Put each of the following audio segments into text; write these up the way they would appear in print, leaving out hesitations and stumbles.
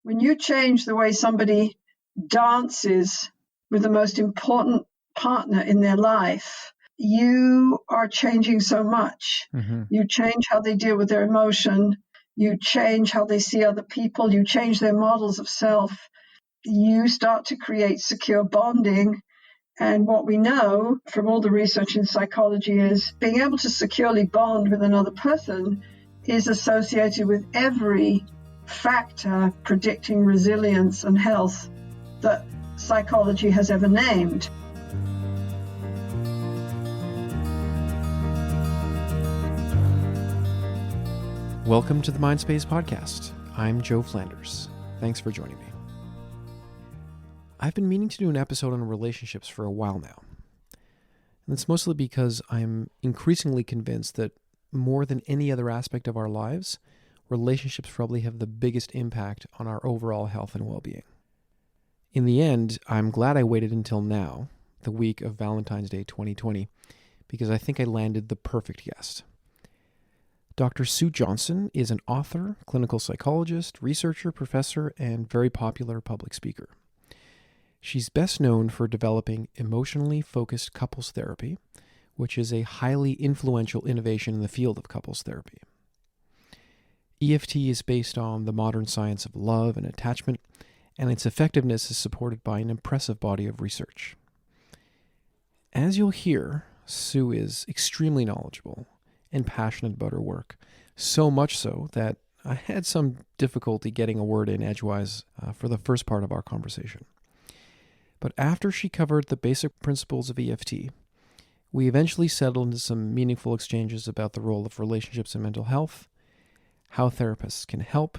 When you change the way somebody dances with the most important partner in their life, you are changing so much. Mm-hmm. You change how they deal with their emotion. You change how they see other people. You change their models of self. You start to create secure bonding. And what we know from all the research in psychology is being able to securely bond with another person is associated with every factor predicting resilience and health that psychology has ever named. Welcome to the Mindspace podcast. I'm Joe Flanders. Thanks for joining me. I've been meaning to do an episode on relationships for a while now. And it's mostly because I'm increasingly convinced that more than any other aspect of our lives, relationships probably have the biggest impact on our overall health and well-being. In the end, I'm glad I waited until now, the week of Valentine's Day 2020, because I think I landed the perfect guest. Dr. Sue Johnson is an author, clinical psychologist, researcher, professor, and very popular public speaker. She's best known for developing emotionally focused couples therapy, which is a highly influential innovation in the field of couples therapy. EFT is based on the modern science of love and attachment, and its effectiveness is supported by an impressive body of research. As you'll hear, Sue is extremely knowledgeable and passionate about her work, so much so that I had some difficulty getting a word in edgewise for the first part of our conversation. But after she covered the basic principles of EFT, we eventually settled into some meaningful exchanges about the role of relationships in mental health, how therapists can help,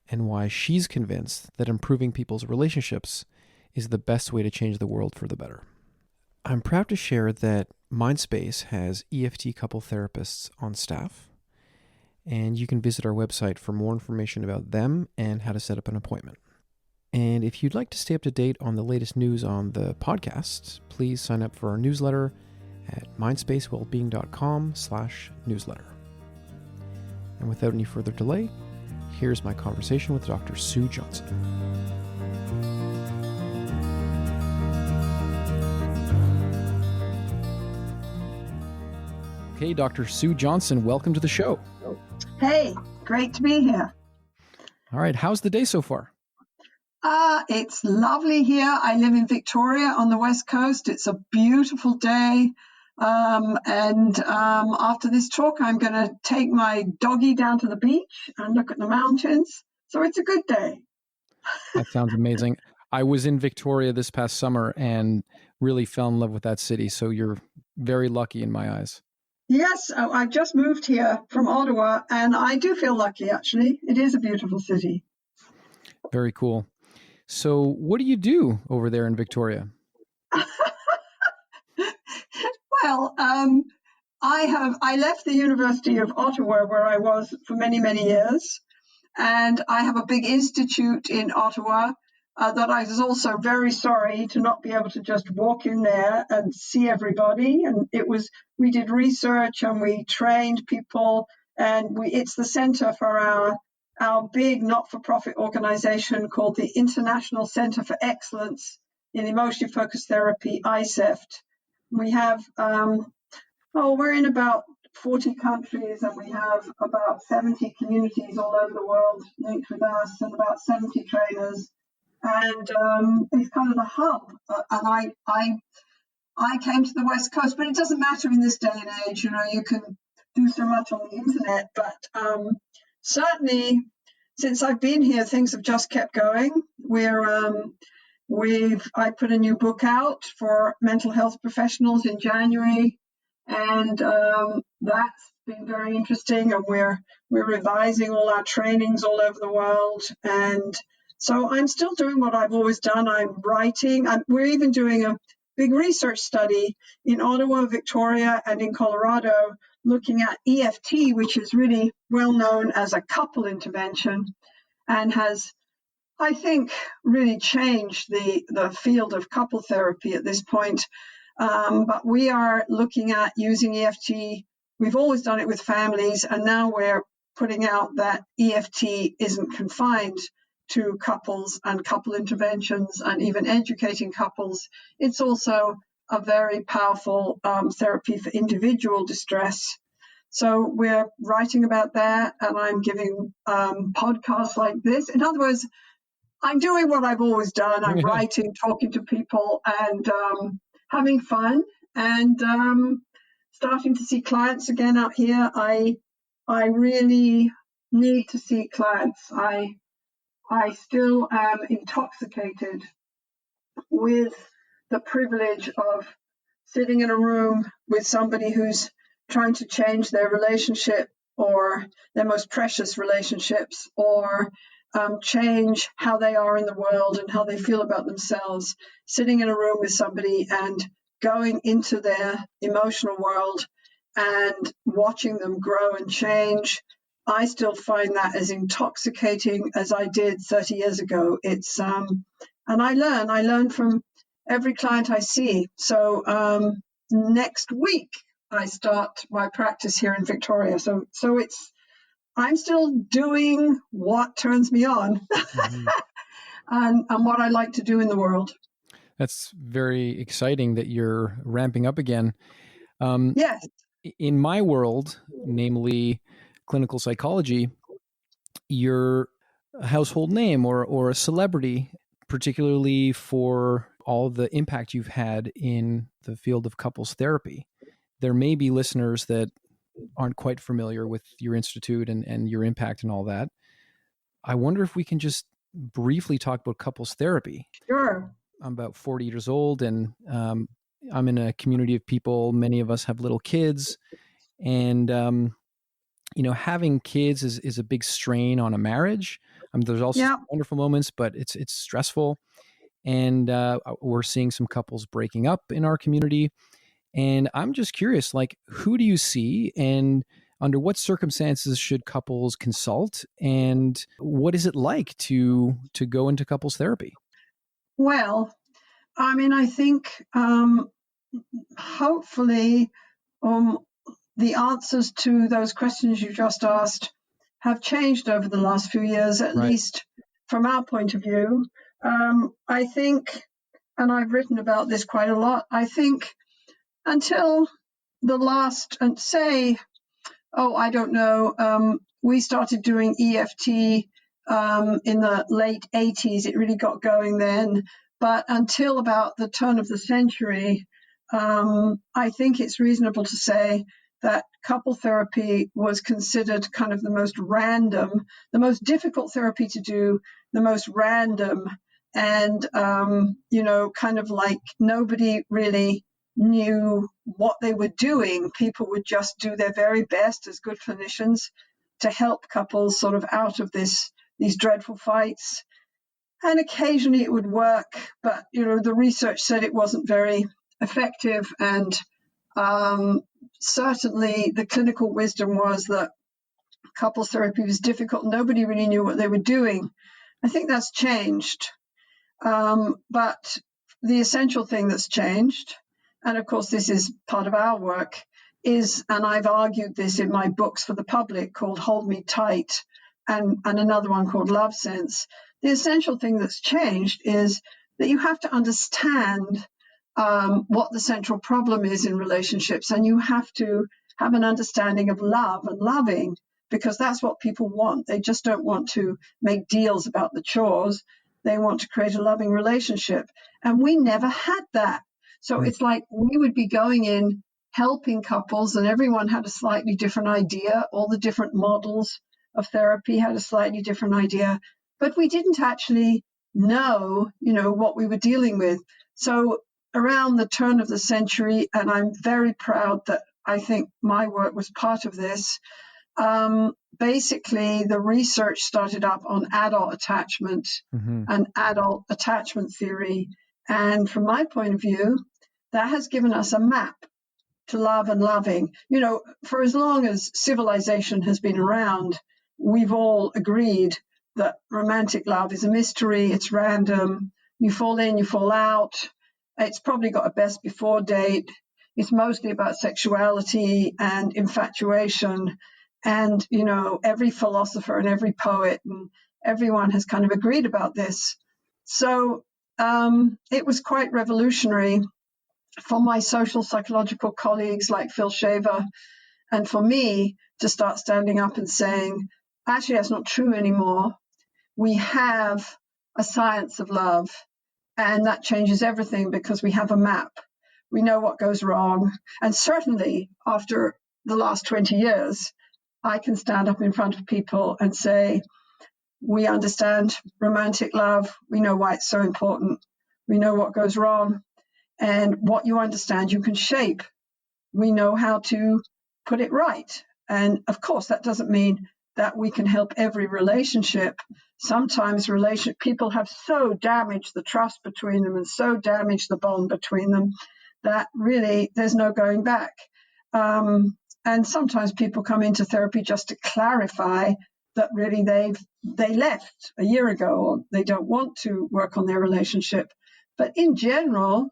and why she's convinced that improving people's relationships is the best way to change the world for the better. I'm proud to share that Mindspace has EFT couple therapists on staff, and you can visit our website for more information about them and how to set up an appointment. And if you'd like to stay up to date on the latest news on the podcast, please sign up for our newsletter at mindspacewellbeing.com/newsletter. And without any further delay, here's my conversation with Dr. Sue Johnson. Okay, Dr. Sue Johnson, welcome to the show. Hey, great to be here. All right, how's the day so far? It's lovely here. I live in Victoria on the West Coast. It's a beautiful day. After this talk, I'm going to take my doggy down to the beach and look at the mountains. So it's a good day. That sounds amazing. I was in Victoria this past summer and really fell in love with that city. So you're very lucky in my eyes. Yes, I just moved here from Ottawa, and I do feel lucky, actually. It is a beautiful city. Very cool. So what do you do over there in Victoria? Well, I left the University of Ottawa, where I was for many, many years, and I have a big institute in Ottawa that I was also very sorry to not be able to just walk in there and see everybody. And we did research and we trained people, and it's the center for our big not-for-profit organization called the International Center for Excellence in Emotionally Focused Therapy, ICEEFT. We have, we're in about 40 countries, and we have about 70 communities all over the world linked with us, and about 70 trainers. And it's kind of the hub. And I came to the West Coast, but it doesn't matter in this day and age. You know, you can do so much on the internet, but certainly since I've been here, things have just kept going. I put a new book out for mental health professionals in January, and that's been very interesting. And we're revising all our trainings all over the world. And so I'm still doing what I've always done. I'm writing. We're even doing a big research study in Ottawa, Victoria, and in Colorado, looking at EFT, which is really well known as a couple intervention and has, I think, really changed the field of couple therapy at this point. But we are looking at using EFT. We've always done it with families, and now we're putting out that EFT isn't confined to couples and couple interventions and even educating couples. It's also a very powerful therapy for individual distress. So we're writing about that, and I'm giving podcasts like this. In other words, I'm doing what I've always done. I'm writing, talking to people, and having fun, and starting to see clients again out here. I really need to see clients. I still am intoxicated with the privilege of sitting in a room with somebody who's trying to change their relationship or their most precious relationships, or change how they are in the world and how they feel about themselves, sitting in a room with somebody and going into their emotional world and watching them grow and change. I still find that as intoxicating as I did 30 years ago. It's and I learn from every client I see. So next week I start my practice here in Victoria. So it's I'm still doing what turns me on and what I like to do in the world. That's very exciting that you're ramping up again. Yes. In my world, namely clinical psychology, you're a household name or a celebrity, particularly for all the impact you've had in the field of couples therapy. There may be listeners that aren't quite familiar with your institute and your impact and all that. I wonder if we can just briefly talk about couples therapy. Sure. I'm about 40 years old, and I'm in a community of people. Many of us have little kids, and having kids is a big strain on a marriage. There's also some wonderful moments, but it's stressful, and we're seeing some couples breaking up in our community. And I'm just curious, like, who do you see, and under what circumstances should couples consult, and what is it like to go into couples therapy? Well, I mean, I think hopefully the answers to those questions you just asked have changed over the last few years, at least from our point of view. I think, and I've written about this quite a lot, I think until the last, and say, I don't know, we started doing EFT in the late 80s. It really got going then. But until about the turn of the century, I think it's reasonable to say that couple therapy was considered kind of the most random, the most difficult therapy to do, the most random, and, kind of like nobody really knew what they were doing. People would just do their very best as good clinicians to help couples sort of out of these dreadful fights. And occasionally it would work, but the research said it wasn't very effective, and certainly the clinical wisdom was that couples therapy was difficult. Nobody really knew what they were doing. I think that's changed, but the essential thing that's changed, and of course this is part of our work, is, and I've argued this in my books for the public called Hold Me Tight and another one called Love Sense. The essential thing that's changed is that you have to understand what the central problem is in relationships, and you have to have an understanding of love and loving, because that's what people want. They just don't want to make deals about the chores. They want to create a loving relationship. And we never had that. So it's like we would be going in helping couples, and everyone had a slightly different idea. All the different models of therapy had a slightly different idea, but we didn't actually know, what we were dealing with. So around the turn of the century, and I'm very proud that I think my work was part of this, basically the research started up on adult attachment and adult attachment theory. And from my point of view, that has given us a map to love and loving. For as long as civilization has been around, we've all agreed that romantic love is a mystery. It's random. You fall in, you fall out. It's probably got a best before date. It's mostly about sexuality and infatuation. And, every philosopher and every poet and everyone has kind of agreed about this. So it was quite revolutionary for my social psychological colleagues like Phil Shaver and for me to start standing up and saying, actually, that's not true anymore. We have a science of love, and that changes everything because we have a map. We know what goes wrong. And certainly after the last 20 years, I can stand up in front of people and say, we understand romantic love. We know why it's so important. We know what goes wrong. And what you understand, you can shape. We know how to put it right. And of course, that doesn't mean that we can help every relationship. Sometimes people have so damaged the trust between them and so damaged the bond between them that really there's no going back. And sometimes people come into therapy just to clarify that really they left a year ago, or they don't want to work on their relationship. But in general,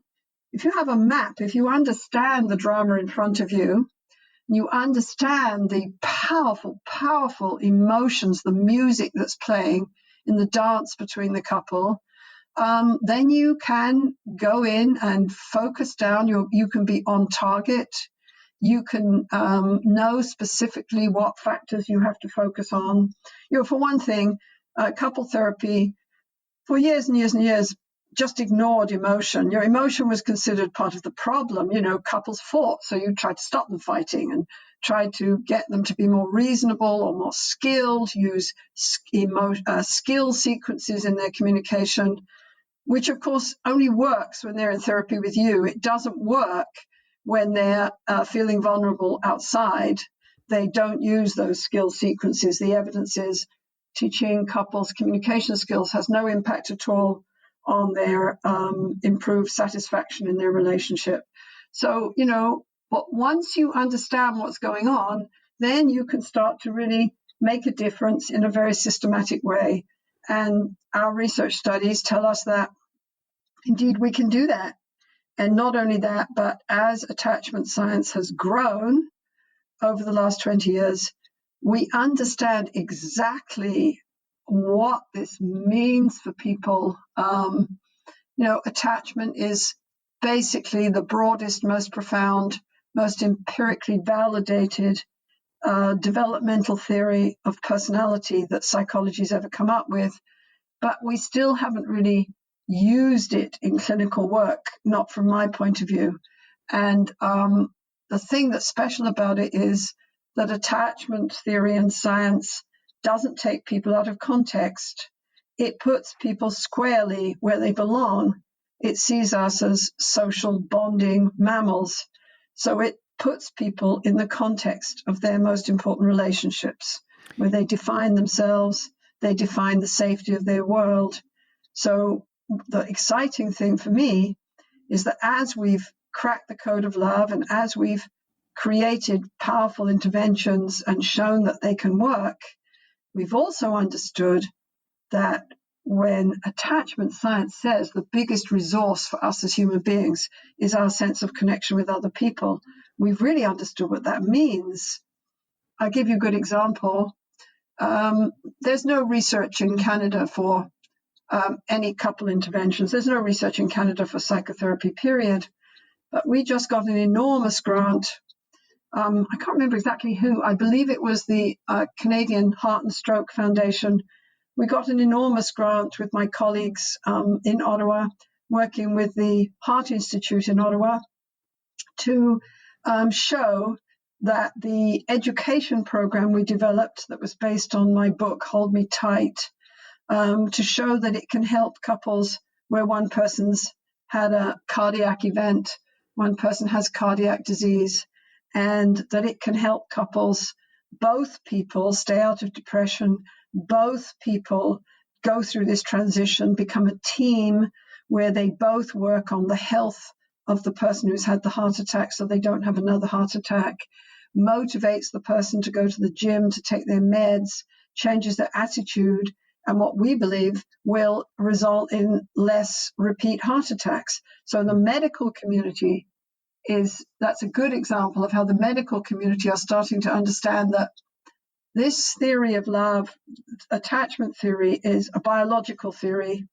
if you have a map, if you understand the drama in front of you, you understand the powerful, powerful emotions, the music that's playing in the dance between the couple, then you can go in and focus down. You can be on target. You can know specifically what factors you have to focus on. For one thing, couple therapy for years and years and years just ignored emotion. Your emotion was considered part of the problem. Couples fought, so you tried to stop them fighting and tried to get them to be more reasonable or more skilled, use skill sequences in their communication, which of course only works when they're in therapy with you. It doesn't work when they're feeling vulnerable outside. They don't use those skill sequences. The evidence is teaching couples communication skills has no impact at all on their improved satisfaction in their relationship. So, but once you understand what's going on, then you can start to really make a difference in a very systematic way. And our research studies tell us that indeed we can do that. And not only that, but as attachment science has grown over the last 20 years, we understand exactly what this means for people. Attachment is basically the broadest, most profound, most empirically validated developmental theory of personality that psychology's ever come up with. But we still haven't really used it in clinical work, not from my point of view. And the thing that's special about it is that attachment theory and science doesn't take people out of context. It puts people squarely where they belong. It sees us as social bonding mammals. So it puts people in the context of their most important relationships, where they define themselves, they define the safety of their world. So the exciting thing for me is that as we've cracked the code of love and as we've created powerful interventions and shown that they can work, we've also understood that when attachment science says the biggest resource for us as human beings is our sense of connection with other people, we've really understood what that means. I'll give you a good example. There's no research in Canada for any couple interventions. There's no research in Canada for psychotherapy, period. But we just got an enormous grant. I can't remember exactly who. I believe it was the Canadian Heart and Stroke Foundation. We got an enormous grant with my colleagues in Ottawa, working with the Heart Institute in Ottawa, to show that the education program we developed that was based on my book, Hold Me Tight, to show that it can help couples where one person's had a cardiac event, one person has cardiac disease, and that it can help couples, both people stay out of depression, both people go through this transition, become a team where they both work on the health of the person who's had the heart attack so they don't have another heart attack, motivates the person to go to the gym, to take their meds, changes their attitude, and what we believe will result in less repeat heart attacks. So the medical community that's a good example of how the medical community are starting to understand that this theory of love, attachment theory, is a biological theory,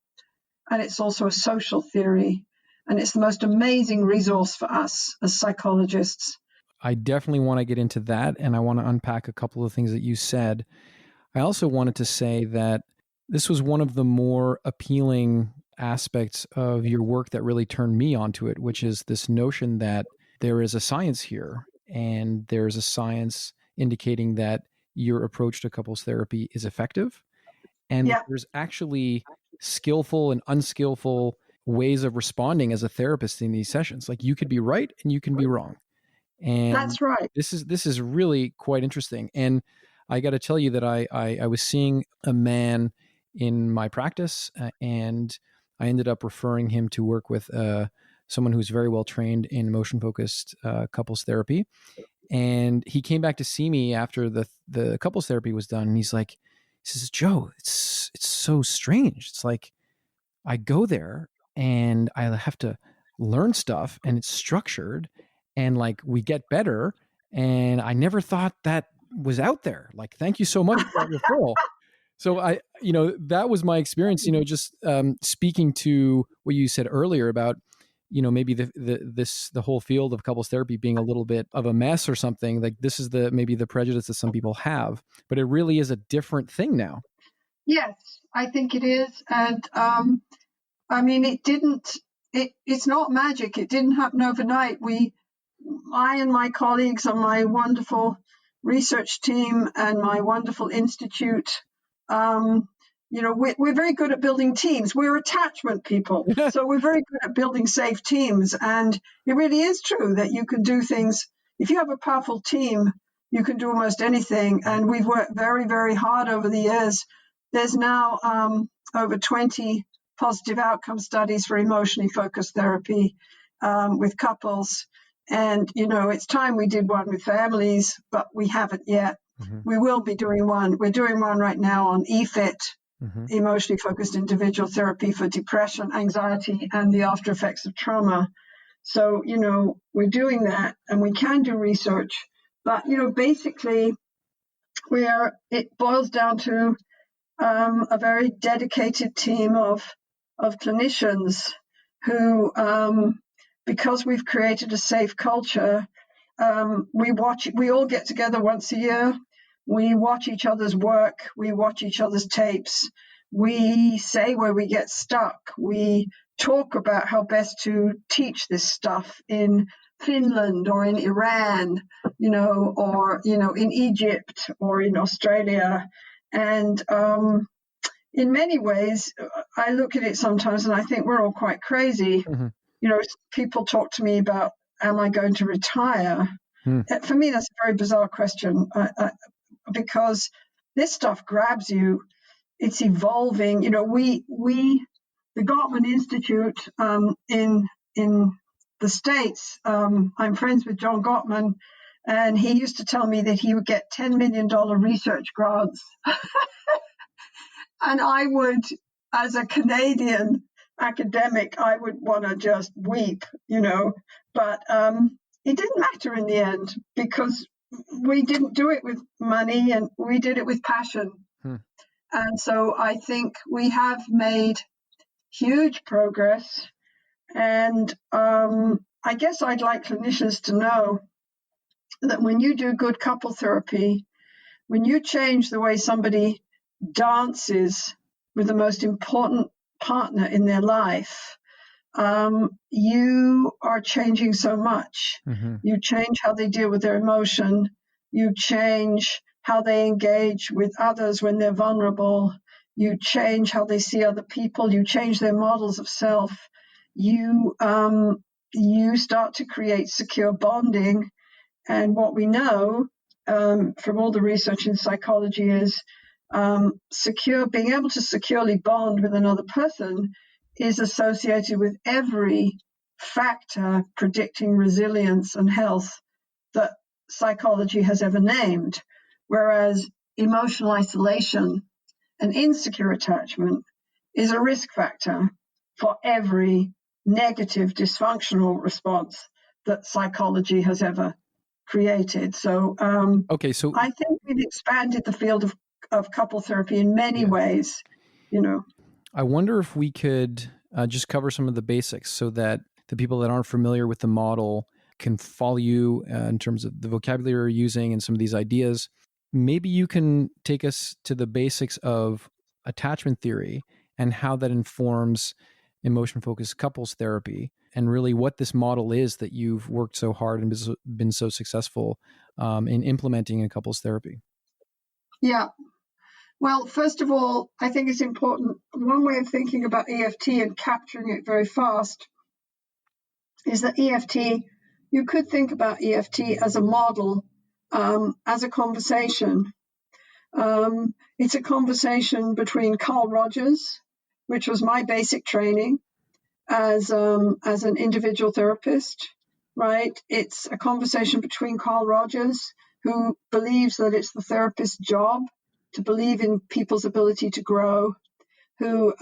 and it's also a social theory, and it's the most amazing resource for us as psychologists. I definitely want to get into that, and I want to unpack a couple of things that you said. I also wanted to say that this was one of the more appealing aspects of your work that really turned me onto it, which is this notion that there is a science here, and there's a science indicating that your approach to couples therapy is effective, and Yeah, there's actually skillful and unskillful ways of responding as a therapist in these sessions. Like, you could be right and you can be wrong. And that's right. this is really quite interesting. And I got to tell you that I was seeing a man in my practice, and I ended up referring him to work with someone who's very well trained in emotion focused couples therapy. And he came back to see me after the couples therapy was done, and he says, "Joe, it's so strange. It's like I go there and I have to learn stuff, and it's structured, and like we get better, and I never thought that was out there. Like, thank you so much for that referral." So that was my experience, just speaking to what you said earlier about, maybe the whole field of couples therapy being a little bit of a mess or something. Like, this is maybe the prejudice that some people have, but it really is a different thing now. Yes, I think it is. And I mean, it's not magic. It didn't happen overnight. I and my colleagues on my wonderful research team and my wonderful institute, we're very good at building teams. We're attachment people. So we're very good at building safe teams. And it really is true that you can do things. If you have a powerful team, you can do almost anything. And we've worked very, very hard over the years. There's now over 20 positive outcome studies for emotionally focused therapy with couples. And, it's time we did one with families, but we haven't yet. Mm-hmm. We will be doing one. We're doing one right now on ICEEFT, mm-hmm. emotionally focused individual therapy for depression, anxiety, and the after effects of trauma. So, we're doing that, and we can do research. But, basically, it boils down to a very dedicated team of clinicians who, because we've created a safe culture, we all get together once a year. We watch each other's work. We watch each other's tapes. We say where we get stuck. We talk about how best to teach this stuff in Finland or in Iran, or, in Egypt or in Australia. And in many ways, I look at it sometimes and I think we're all quite crazy. Mm-hmm. People talk to me about, am I going to retire? For me, that's a very bizarre question because this stuff grabs you. It's evolving. We the Gottman Institute in the States, I'm friends with John Gottman, and he used to tell me that he would get $10 million research grants. And I would, as a Canadian academic, I would want to just weep, but it didn't matter in the end because we didn't do it with money and we did it with passion. And so I think we have made huge progress. And I guess I'd like clinicians to know that when you do good couple therapy, when you change the way somebody dances with the most important partner in their life, you are changing so much. Mm-hmm. You change how they deal with their emotion. You change how they engage with others when they're vulnerable. You change how they see other people. You change their models of self. You start to create secure bonding. And what we know from all the research in psychology is being able to securely bond with another person is associated with every factor predicting resilience and health that psychology has ever named, whereas emotional isolation and insecure attachment is a risk factor for every negative dysfunctional response that psychology has ever created. So Okay, so I think we've expanded the field of couple therapy in many ways, I wonder if we could just cover some of the basics so that the people that aren't familiar with the model can follow you in terms of the vocabulary you're using and some of these ideas. Maybe you can take us to the basics of attachment theory and how that informs emotion-focused couples therapy, and really what this model is that you've worked so hard and been so successful in implementing in couples therapy. Yeah. Well, first of all, I think it's important. One way of thinking about EFT and capturing it very fast is that EFT, you could think about EFT as a model, as a conversation. It's a conversation between Carl Rogers, which was my basic training as an individual therapist, right? It's a conversation between Carl Rogers, who believes that it's the therapist's job to believe in people's ability to grow, who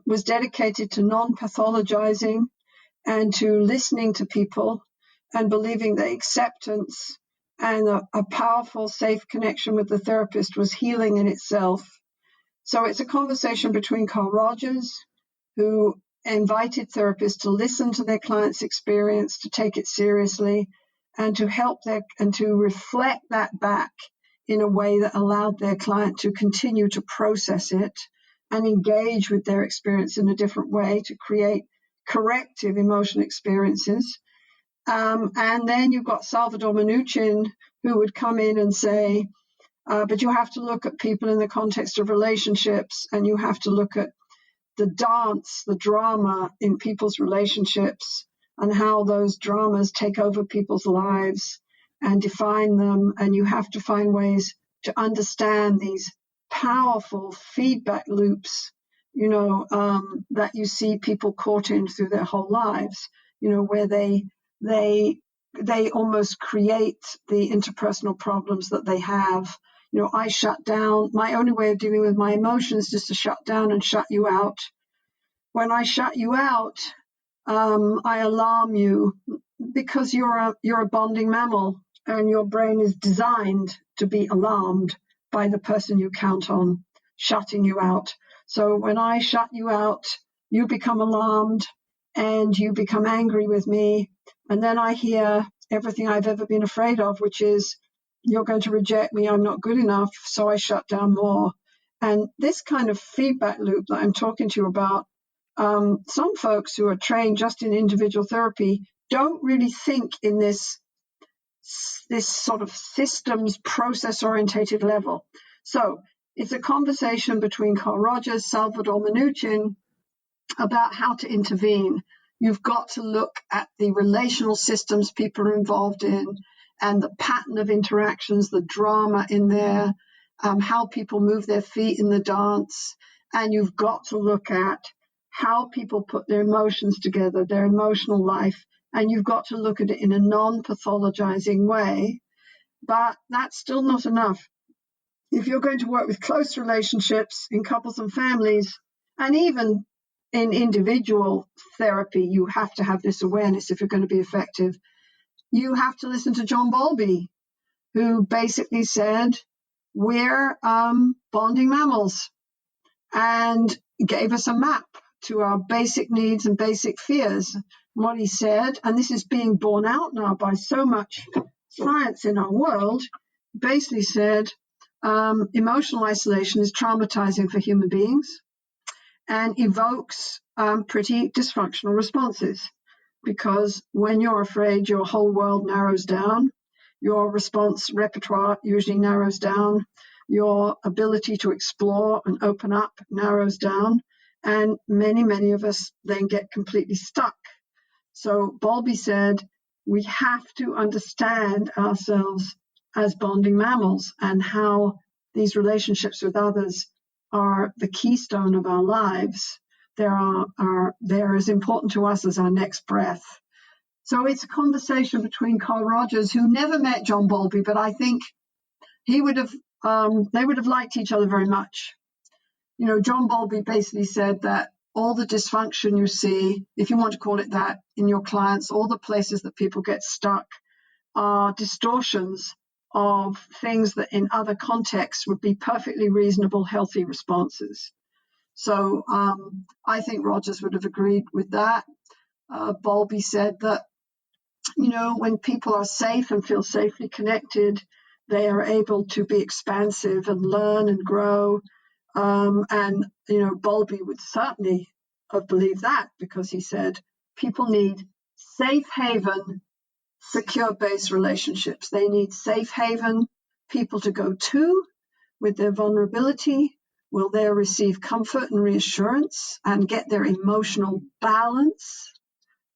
was dedicated to non-pathologizing and to listening to people and believing that acceptance and a powerful, safe connection with the therapist was healing in itself. So it's a conversation between Carl Rogers, who invited therapists to listen to their clients' experience, to take it seriously, and to help and to reflect that back in a way that allowed their client to continue to process it and engage with their experience in a different way to create corrective emotional experiences. And then you've got Salvador Minuchin, who would come in and say, but you have to look at people in the context of relationships, and you have to look at the dance, the drama in people's relationships, and how those dramas take over people's lives and define them. And you have to find ways to understand these powerful feedback loops, that you see people caught in through their whole lives, where they almost create the interpersonal problems that they have. I shut down. My only way of dealing with my emotions is to shut down and shut you out. When I shut you out, I alarm you because you're a bonding mammal, and your brain is designed to be alarmed by the person you count on shutting you out. So when I shut you out, you become alarmed and you become angry with me. And then I hear everything I've ever been afraid of, which is you're going to reject me, I'm not good enough, so I shut down more. And this kind of feedback loop that I'm talking to you about, some folks who are trained just in individual therapy don't really think in this sort of systems process-orientated level. So it's a conversation between Carl Rogers, Salvador Minuchin, about how to intervene. You've got to look at the relational systems people are involved in and the pattern of interactions, the drama in there, how people move their feet in the dance. And you've got to look at how people put their emotions together, their emotional life, and you've got to look at it in a non-pathologizing way. But that's still not enough. If you're going to work with close relationships in couples and families, and even in individual therapy, you have to have this awareness if you're going to be effective. You have to listen to John Bowlby, who basically said, we're bonding mammals, and gave us a map to our basic needs and basic fears. What he said, and this is being borne out now by so much science in our world, basically said emotional isolation is traumatizing for human beings and evokes pretty dysfunctional responses, because when you're afraid, your whole world narrows down, your response repertoire usually narrows down, your ability to explore and open up narrows down, and many of us then get completely stuck. So Bowlby said, we have to understand ourselves as bonding mammals and how these relationships with others are the keystone of our lives. They're as important to us as our next breath. So it's a conversation between Carl Rogers, who never met John Bowlby, but I think they would have liked each other very much. John Bowlby basically said that all the dysfunction you see, if you want to call it that, in your clients, all the places that people get stuck, are distortions of things that in other contexts would be perfectly reasonable, healthy responses. So I think Rogers would have agreed with that. Bowlby said that, when people are safe and feel safely connected, they are able to be expansive and learn and grow. And Bowlby would certainly have believed that, because he said people need safe haven, secure base relationships. They need safe haven people to go to with their vulnerability, will there receive comfort and reassurance and get their emotional balance,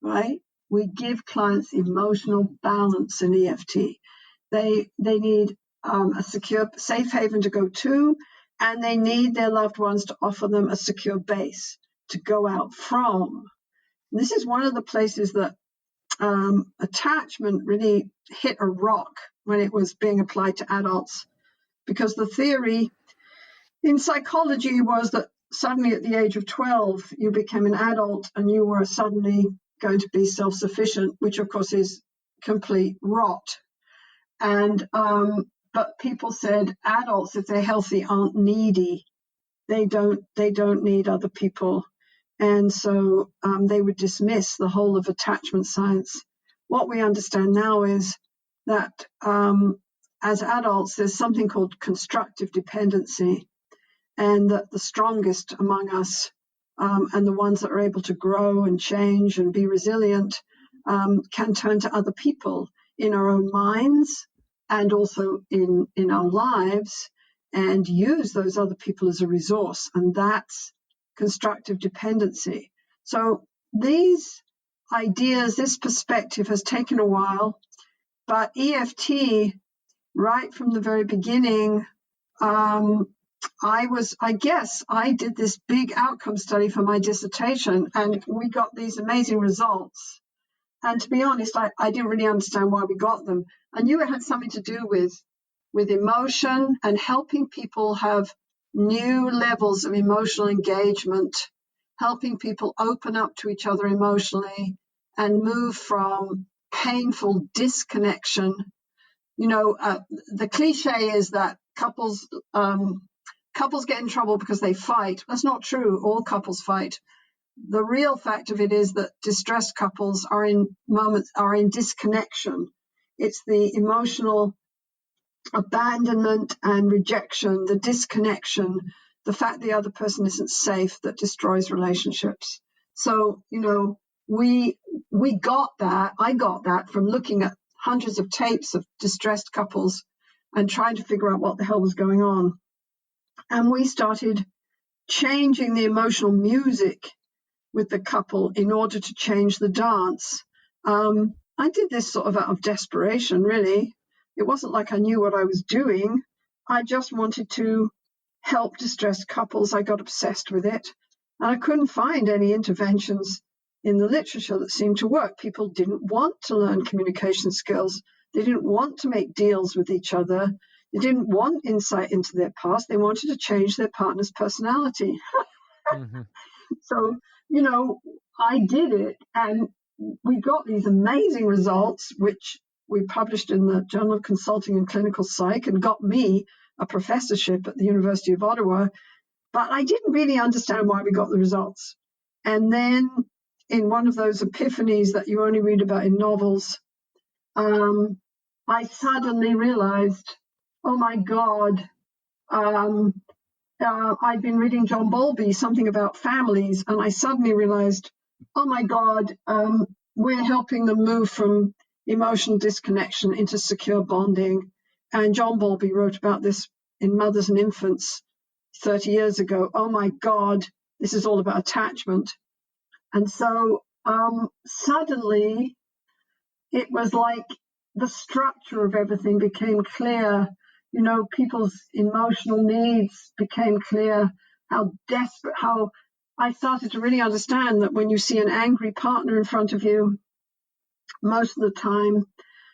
right? We give clients emotional balance in EFT. They need a secure, safe haven to go to, and they need their loved ones to offer them a secure base to go out from. And this is one of the places that attachment really hit a rock when it was being applied to adults, because the theory in psychology was that suddenly at the age of 12, you became an adult and you were suddenly going to be self-sufficient, which of course is complete rot. And but people said adults, if they're healthy, aren't needy. They don't need other people. And so they would dismiss the whole of attachment science. What we understand now is that as adults, there's something called constructive dependency, and that the strongest among us and the ones that are able to grow and change and be resilient can turn to other people in our own minds and also in our lives, and use those other people as a resource. And that's constructive dependency. So these ideas, this perspective has taken a while, but EFT, right from the very beginning, I did this big outcome study for my dissertation, and we got these amazing results. And to be honest, I didn't really understand why we got them. I knew it had something to do with emotion and helping people have new levels of emotional engagement, helping people open up to each other emotionally and move from painful disconnection. The cliche is that couples get in trouble because they fight. That's not true. All couples fight. The real fact of it is that distressed couples are in disconnection. It's the emotional abandonment and rejection, the disconnection, the fact the other person isn't safe, that destroys relationships. So, we got that. I got that from looking at hundreds of tapes of distressed couples and trying to figure out what the hell was going on. And we started changing the emotional music with the couple in order to change the dance. I did this sort of out of desperation, really. It wasn't like I knew what I was doing. I just wanted to help distressed couples. I got obsessed with it. And I couldn't find any interventions in the literature that seemed to work. People didn't want to learn communication skills. They didn't want to make deals with each other. They didn't want insight into their past. They wanted to change their partner's personality. Mm-hmm. So, I did it, and we got these amazing results, which we published in the Journal of Consulting and Clinical Psych, and got me a professorship at the University of Ottawa. But I didn't really understand why we got the results. And then in one of those epiphanies that you only read about in novels, I suddenly realized, oh my God, I'd been reading John Bowlby, something about families, and I suddenly realized, oh my God, we're helping them move from emotional disconnection into secure bonding. And John Bowlby wrote about this in Mothers and Infants 30 years ago. Oh my God, this is all about attachment. And so suddenly it was like the structure of everything became clear. People's emotional needs became clear, how I started to really understand that when you see an angry partner in front of you, most of the time,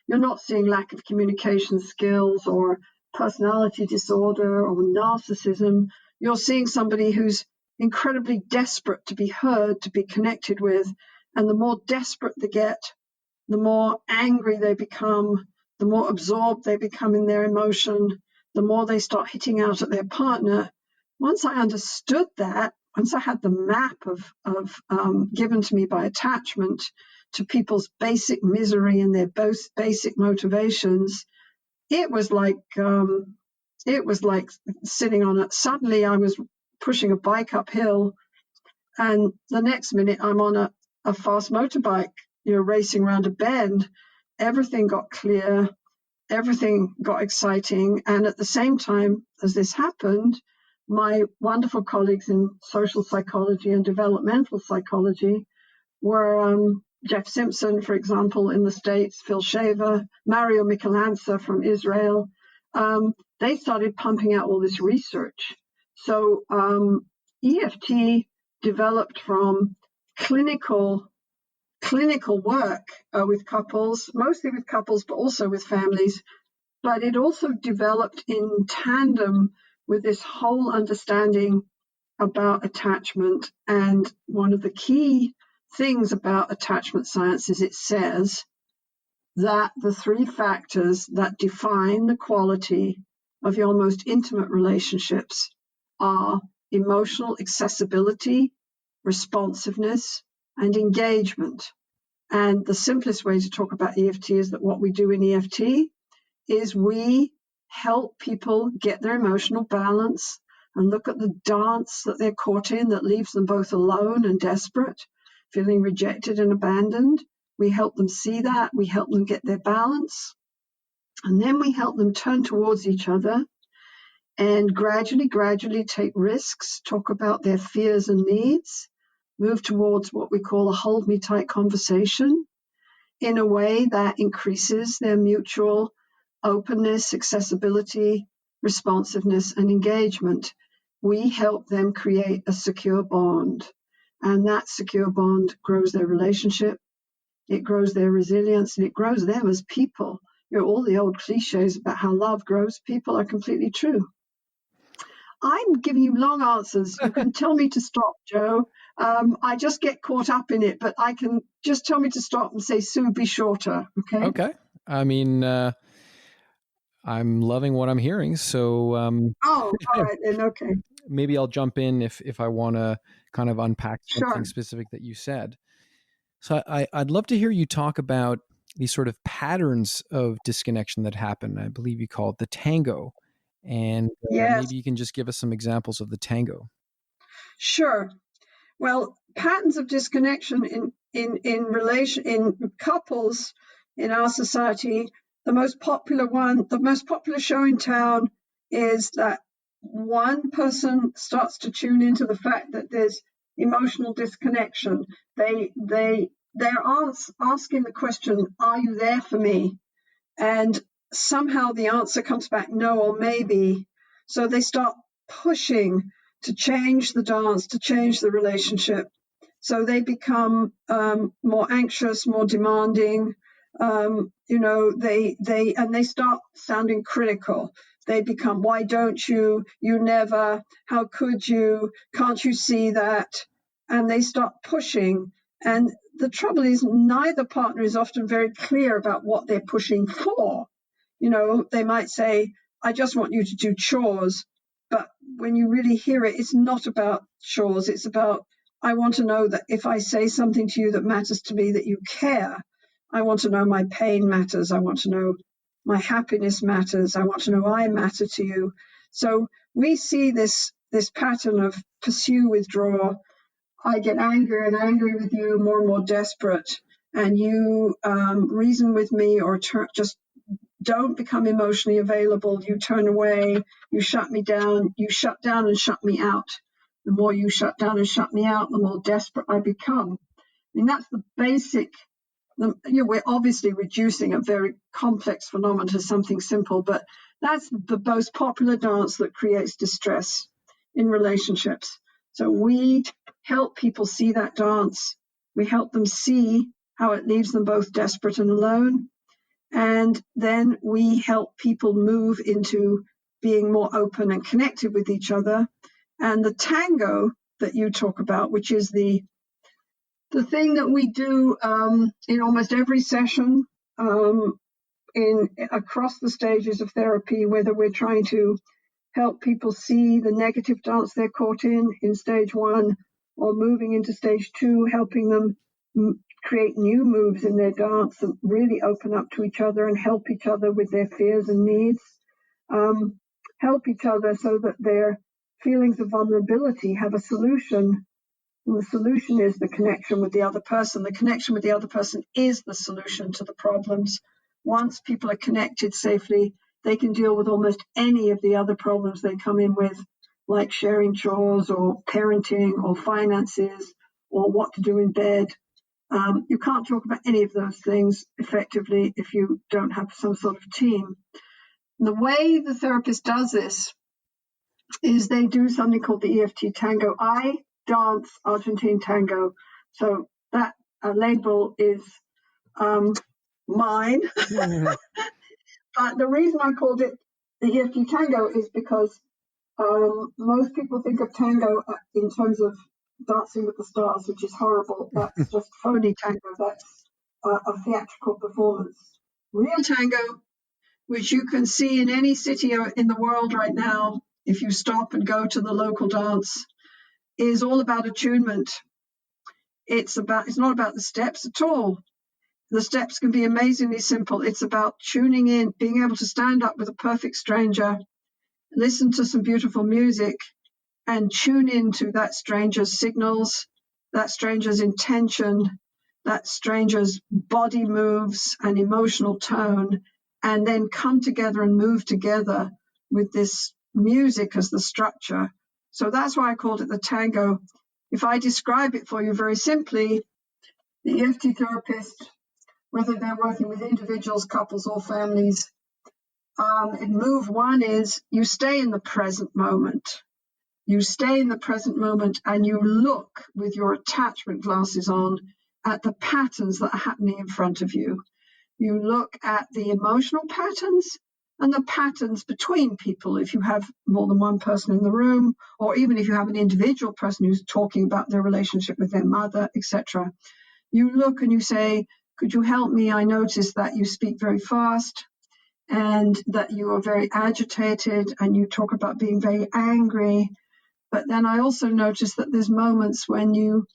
you're not seeing lack of communication skills or personality disorder or narcissism. You're seeing somebody who's incredibly desperate to be heard, to be connected with. And the more desperate they get, the more angry they become, the more absorbed they become in their emotion, the more they start hitting out at their partner. Once I understood that, once I had the map of given to me by attachment to people's basic misery and their basic motivations, it was like sitting on it. Suddenly I was pushing a bike uphill, and the next minute I'm on a fast motorbike, racing around a bend. Everything got clear, everything got exciting, and at the same time as this happened, my wonderful colleagues in social psychology and developmental psychology were Jeff Simpson, for example, in the States, Phil Shaver, Mario Michelanza from Israel. They started pumping out all this research. So EFT developed from clinical work with couples, mostly with couples, but also with families. But it also developed in tandem with this whole understanding about attachment. And one of the key things about attachment science is it says that the three factors that define the quality of your most intimate relationships are emotional accessibility, responsiveness, and engagement. And the simplest way to talk about EFT is that what we do in EFT is we help people get their emotional balance and look at the dance that they're caught in that leaves them both alone and desperate, feeling rejected and abandoned. We help them see that. We help them get their balance. And then we help them turn towards each other and gradually take risks, talk about their fears and needs, move towards what we call a hold me tight conversation in a way that increases their mutual openness, accessibility, responsiveness, and engagement. We help them create a secure bond, and that secure bond grows their relationship, it grows their resilience, and it grows them as people. All the old cliches about how love grows people are completely true. I'm giving you long answers. You can tell me to stop, Joe. I just get caught up in it, but I can just tell me to stop and say, Sue, be shorter. Okay. Okay. I mean, I'm loving what I'm hearing. So, all right then. Okay. Maybe I'll jump in if I want to kind of unpack something Sure. specific that you said. So I'd love to hear you talk about these sort of patterns of disconnection that happen. I believe you call it the tango. And Yes. maybe you can just give us some examples of the tango. Sure. Well, patterns of disconnection in couples in our society, the most popular show in town is that one person starts to tune into the fact that there's emotional disconnection. They're asking the question, are you there for me? And somehow the answer comes back no or maybe. So they start pushing to change the dance, to change the relationship. So they become more anxious, more demanding. They start sounding critical. They become, why don't you? You never. How could you? Can't you see that? And they start pushing. And the trouble is, neither partner is often very clear about what they're pushing for. They might say, I just want you to do chores. But when you really hear it, it's not about chores. It's about, I want to know that if I say something to you that matters to me, that you care. I want to know my pain matters. I want to know my happiness matters. I want to know I matter to you. So we see this pattern of pursue, withdraw. I get angry with you, more and more desperate, and you reason with me or just don't become emotionally available. You turn away, you shut me down, you shut down and shut me out. The more you shut down and shut me out, the more desperate I become. I mean, that's the basic. We're obviously reducing a very complex phenomenon to something simple, but that's the most popular dance that creates distress in relationships. So we help people see that dance. We help them see how it leaves them both desperate and alone. And then we help people move into being more open and connected with each other. And the tango that you talk about, which is the thing that we do in almost every session, across the stages of therapy, whether we're trying to help people see the negative dance they're caught in stage 1, or moving into stage 2, helping them create new moves in their dance and really open up to each other and help each other with their fears and needs, help each other so that their feelings of vulnerability have a solution. And the solution is the connection with the other person. The connection with the other person is the solution to the problems. Once people are connected safely, they can deal with almost any of the other problems they come in with, like sharing chores or parenting or finances or what to do in bed. You can't talk about any of those things effectively if you don't have some sort of team. The way the therapist does this is they do something called the Eft Tango. I dance Argentine tango, so that label is mine. But the reason I called it the Eft Tango is because most people think of tango in terms of Dancing with the Stars, which is horrible. That's just phony tango. That's a theatrical performance. Real tango, which you can see in any city in the world right now, if you stop and go to the local dance, is all about attunement. It's not about the steps at all. The steps can be amazingly simple. It's about tuning in, being able to stand up with a perfect stranger, listen to some beautiful music, and tune into that stranger's signals, that stranger's intention, that stranger's body moves and emotional tone, and then come together and move together with this music as the structure. So that's why I called it the tango. If I describe it for you very simply, the EFT therapist, whether they're working with individuals, couples, or families, move 1 is you stay in the present moment. You stay in the present moment and you look with your attachment glasses on at the patterns that are happening in front of you. You look at the emotional patterns and the patterns between people, if you have more than one person in the room, or even if you have an individual person who's talking about their relationship with their mother, etc. You look and you say, could you help me? I notice that you speak very fast and that you are very agitated and you talk about being very angry. But then I also notice that there's moments when you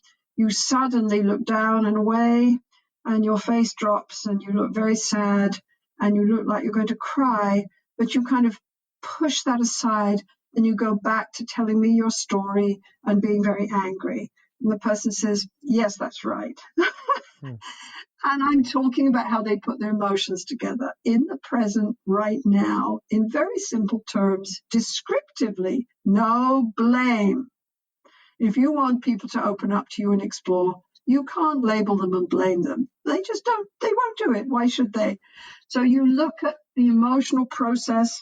suddenly look down and away and your face drops and you look very sad and you look like you're going to cry, but you kind of push that aside and you go back to telling me your story and being very angry. And the person says, yes, that's right. And I'm talking about how they put their emotions together in the present right now in very simple terms, descriptively, no blame. If you want people to open up to you and explore, you can't label them and blame them. They just don't, they won't do it. Why should they? So you look at the emotional process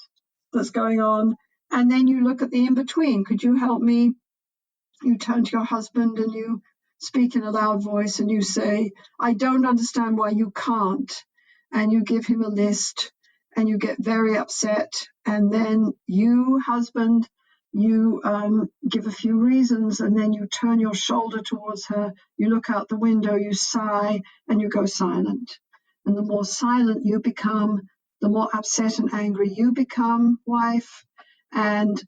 that's going on, and then you look at the in-between. Could you help me? You turn to your husband and you speak in a loud voice and you say, I don't understand why you can't. And you give him a list and you get very upset. And then you, husband, you give a few reasons and then you turn your shoulder towards her. You look out the window, you sigh, and you go silent. And the more silent you become, the more upset and angry you become, wife. And,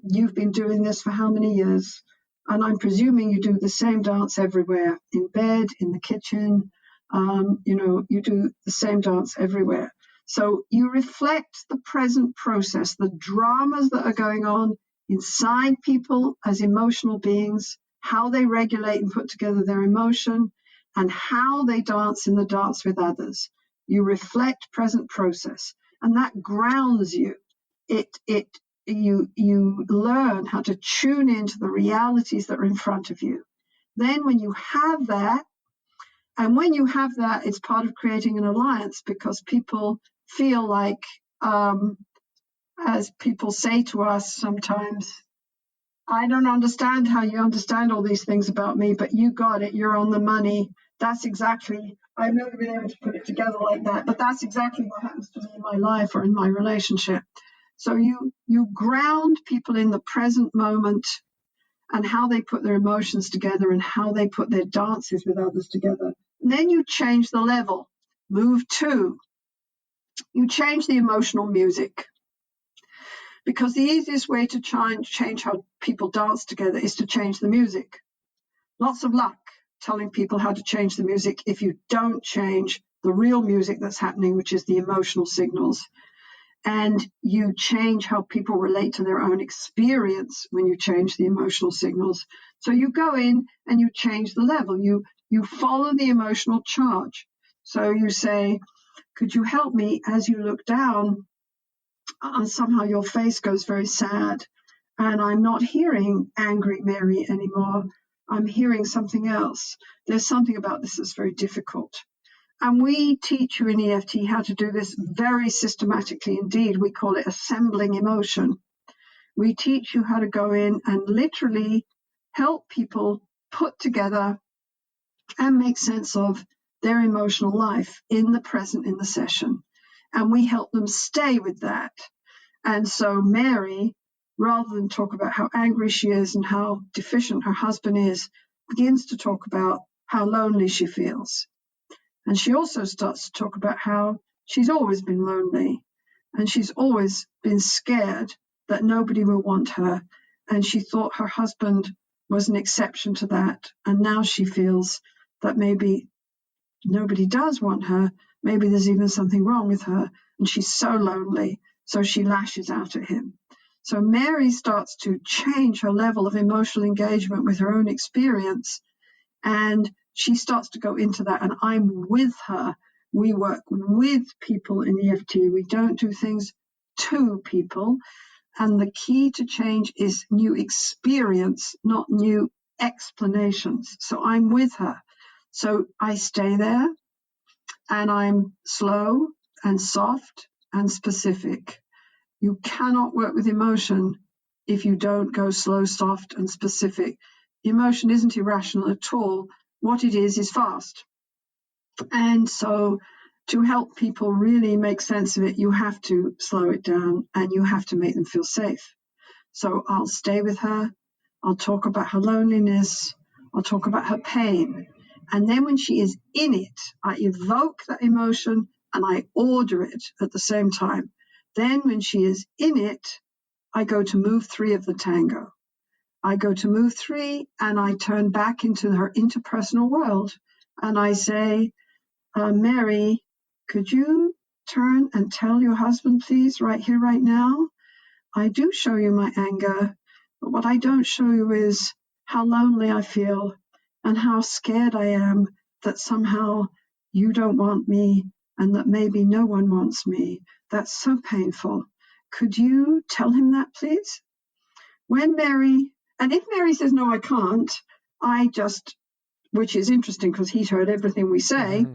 you've been doing this for how many years? And I'm presuming you do the same dance everywhere, in bed, in the kitchen, you do the same dance everywhere. So you reflect the present process, the dramas that are going on inside people as emotional beings, how they regulate and put together their emotion, and how they dance in the dance with others. You reflect present process, and that grounds you. You learn how to tune into the realities that are in front of you. Then when you have that, it's part of creating an alliance, because people feel like, as people say to us sometimes, I don't understand how you understand all these things about me, but you got it, you're on the money. That's exactly, I've never been able to put it together like that, but that's exactly what happens to me in my life or in my relationship. So you ground people in the present moment and how they put their emotions together and how they put their dances with others together. And then you change the level. Move 2. You change the emotional music, because the easiest way to change how people dance together is to change the music. Lots of luck telling people how to change the music if you don't change the real music that's happening, which is the emotional signals. And you change how people relate to their own experience when you change the emotional signals. So you go in and you change the level. You follow the emotional charge. So you say, could you help me as you look down? Somehow your face goes very sad, and I'm not hearing angry Mary anymore. I'm hearing something else. There's something about this that's very difficult. And we teach you in EFT how to do this very systematically indeed. We call it assembling emotion. We teach you how to go in and literally help people put together and make sense of their emotional life in the present, in the session. And we help them stay with that. And so Mary, rather than talk about how angry she is and how deficient her husband is, begins to talk about how lonely she feels. And she also starts to talk about how she's always been lonely, and she's always been scared that nobody will want her. And she thought her husband was an exception to that. And now she feels that maybe nobody does want her. Maybe there's even something wrong with her. And she's so lonely. So she lashes out at him. So Mary starts to change her level of emotional engagement with her own experience. And she starts to go into that. And I'm with her. We work with people in EFT. We don't do things to people. And the key to change is new experience, not new explanations. So I'm with her. So I stay there, and I'm slow and soft and specific. You cannot work with emotion if you don't go slow, soft, and specific. Emotion isn't irrational at all. What it is fast. And so to help people really make sense of it, you have to slow it down and you have to make them feel safe. So I'll stay with her. I'll talk about her loneliness. I'll talk about her pain. And then when she is in it, I evoke that emotion and I order it at the same time. Then when she is in it, I go to move 3 of the tango. I go to move 3 and I turn back into her interpersonal world. And I say, Mary, could you turn and tell your husband, please, right here, right now? I do show you my anger, but what I don't show you is how lonely I feel and how scared I am that somehow you don't want me and that maybe no one wants me. That's so painful. Could you tell him that, please? When Mary, and if Mary says, no, I can't, I just, which is interesting because he's heard everything we say,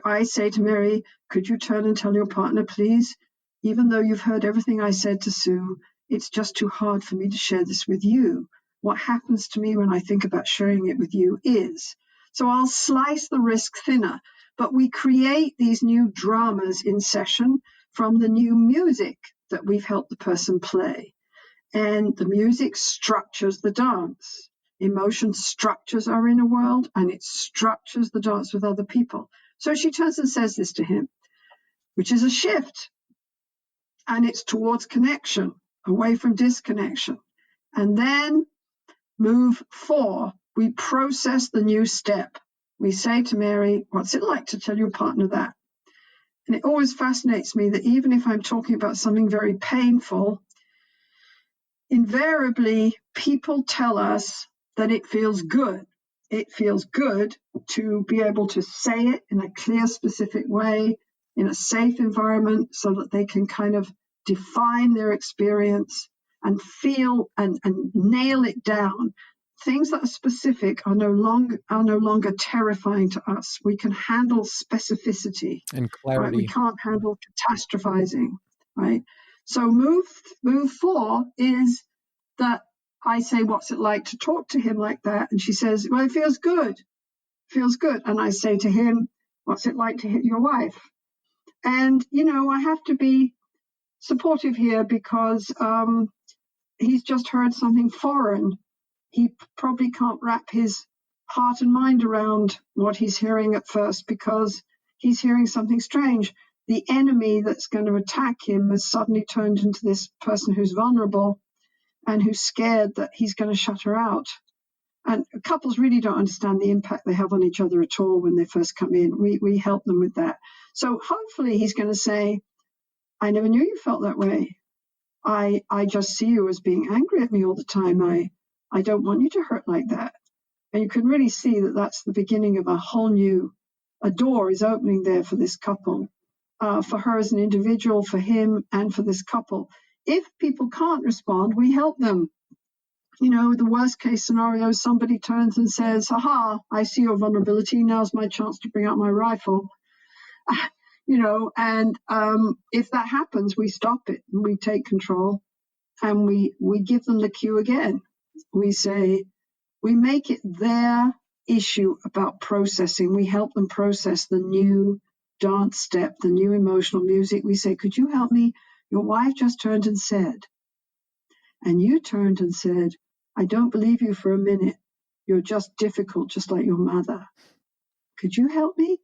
I say to Mary, could you turn and tell your partner, please? Even though you've heard everything I said to Sue, it's just too hard for me to share this with you. What happens to me when I think about sharing it with you is. So I'll slice the risk thinner, but we create these new dramas in session from the new music that we've helped the person play. And the music structures the dance. Emotion structures our inner world, and it structures the dance with other people. So she turns and says this to him, which is a shift. And it's towards connection, away from disconnection. And then move 4, we process the new step. We say to Mary, what's it like to tell your partner that? And it always fascinates me that even if I'm talking about something very painful, invariably people tell us that it feels good. It feels good to be able to say it in a clear, specific way, in a safe environment, so that they can kind of define their experience and feel and nail it down. Things that are specific are no longer terrifying to us. We can handle specificity and clarity. Right? We can't handle catastrophizing, right? So move 4 is that I say, what's it like to talk to him like that? And she says, well, it feels good. Feels good. And I say to him, what's it like to hit your wife? And, I have to be supportive here because he's just heard something foreign. He probably can't wrap his heart and mind around what he's hearing at first because he's hearing something strange. The enemy that's going to attack him has suddenly turned into this person who's vulnerable and who's scared that he's going to shut her out. And couples really don't understand the impact they have on each other at all when they first come in. We help them with that. So hopefully he's going to say, I never knew you felt that way. I just see you as being angry at me all the time. I don't want you to hurt like that. And you can really see that that's the beginning of a whole new, a door is opening there for this couple, for her as an individual, for him, and for this couple. If people can't respond, we help them. You know, the worst case scenario, somebody turns and says, aha, I see your vulnerability. Now's my chance to bring out my rifle. You know, and if that happens, we stop it and we take control and we give them the cue again. We say, we make it their issue about processing. We help them process the new dance step, the new emotional music. We say, could you help me? Your wife just turned and said, and you turned and said, I don't believe you for a minute. You're just difficult, just like your mother. Could you help me?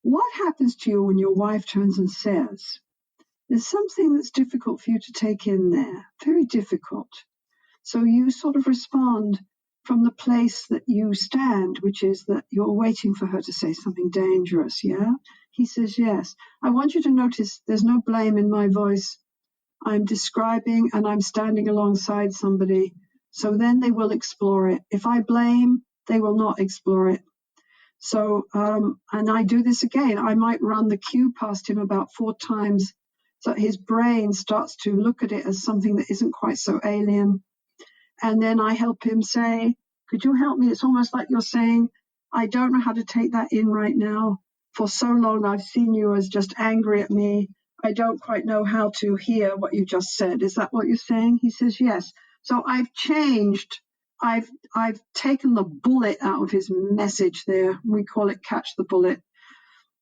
What happens to you when your wife turns and says, there's something that's difficult for you to take in there, very difficult. So you sort of respond from the place that you stand, which is that you're waiting for her to say something dangerous, yeah? He says, yes. I want you to notice there's no blame in my voice. I'm describing and I'm standing alongside somebody. So then they will explore it. If I blame, they will not explore it. So, and I do this again. I might run the cue past him about 4 times so his brain starts to look at it as something that isn't quite so alien. And then I help him say, could you help me? It's almost like you're saying, I don't know how to take that in right now. For so long, I've seen you as just angry at me. I don't quite know how to hear what you just said. Is that what you're saying? He says, yes. So I've changed. I've taken the bullet out of his message there. We call it catch the bullet.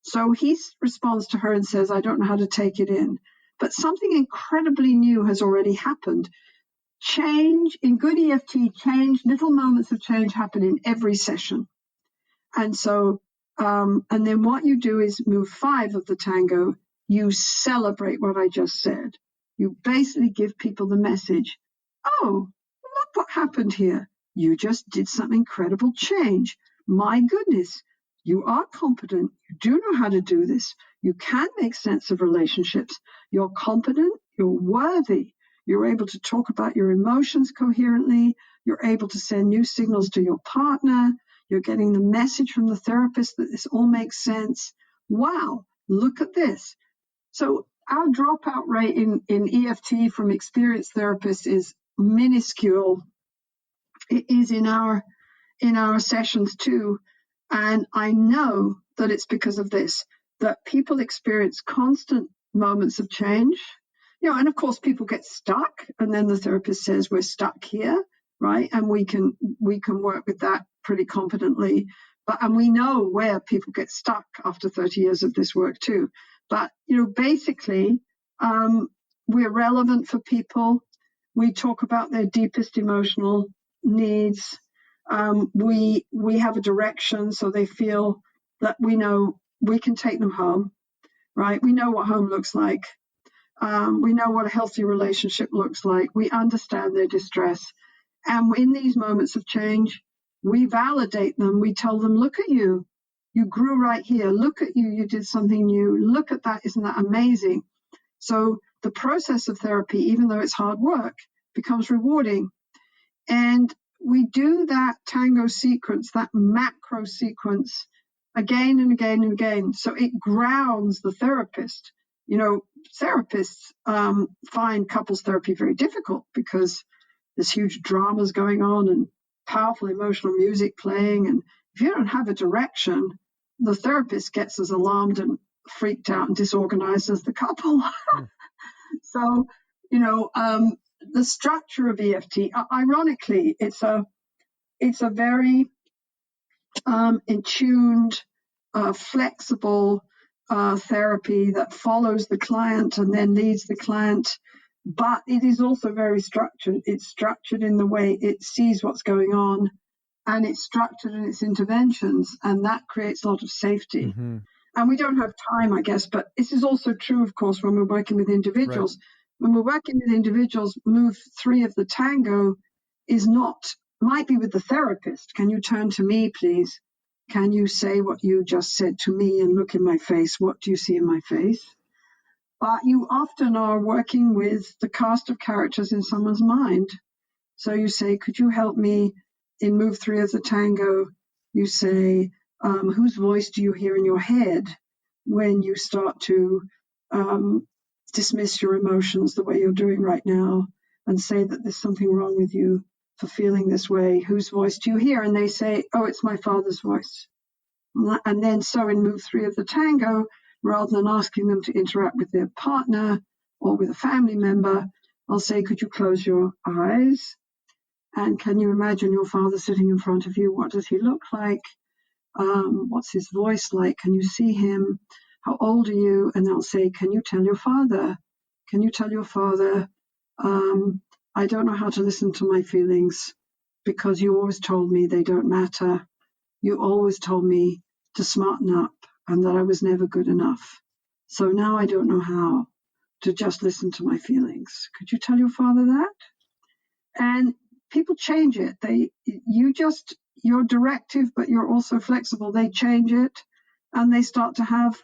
So he responds to her and says, I don't know how to take it in. But something incredibly new has already happened. Change, in good EFT, change, little moments of change happen in every session. And so, and then what you do is move 5 of the tango, you celebrate what I just said. You basically give people the message, oh, look what happened here. You just did some incredible change. My goodness, you are competent. You do know how to do this. You can make sense of relationships. You're competent. You're worthy. You're able to talk about your emotions coherently. You're able to send new signals to your partner. You're getting the message from the therapist that this all makes sense. Wow, look at this. So our dropout rate in EFT from experienced therapists is minuscule. It is in our sessions too. And I know that it's because of this, that people experience constant moments of change. You know, and of course people get stuck, and then the therapist says we're stuck here, right? And we can work with that pretty competently. And we know where people get stuck after 30 years of this work too. But you know, basically, we're relevant for people. We talk about their deepest emotional needs. We have a direction, so they feel that we know we can take them home, right? We know what home looks like. We know what a healthy relationship looks like. We understand their distress. And in these moments of change, we validate them. We tell them, look at you. You grew right here. Look at you. You did something new. Look at that. Isn't that amazing? So the process of therapy, even though it's hard work, becomes rewarding. And we do that tango sequence, that macro sequence, again and again and again. So it grounds the therapist. You know, therapists find couples therapy very difficult because there's huge dramas going on and powerful emotional music playing. And if you don't have a direction, the therapist gets as alarmed and freaked out and disorganized as the couple. So, you know, the structure of EFT, ironically, it's a very in-tuned, flexible therapy that follows the client and then leads the client. But it is also very structured. It's structured in the way it sees what's going on, and it's structured in its interventions, and that creates a lot of safety. And we don't have time, I guess, but this is also true, of course, when we're working with individuals. Right. When we're working with individuals, move 3 of the tango might be with the therapist. Can you turn to me, please? Can you say what you just said to me and look in my face? What do you see in my face? But you often are working with the cast of characters in someone's mind. So you say, could you help me in move 3 of the tango? You say, whose voice do you hear in your head when you start to dismiss your emotions the way you're doing right now and say that there's something wrong with you for feeling this way? Whose voice do you hear? And they say, oh, it's my father's voice. And then so in move 3 of the tango, rather than asking them to interact with their partner or with a family member, I'll say, could you close your eyes? And can you imagine your father sitting in front of you? What does he look like? What's his voice like? Can you see him? How old are you? And they'll say, can you tell your father? Can you tell your father, I don't know how to listen to my feelings because you always told me they don't matter. You always told me to smarten up and that I was never good enough. So now I don't know how to just listen to my feelings. Could you tell your father that? And people change it. You're directive, but you're also flexible. They change it and they start to have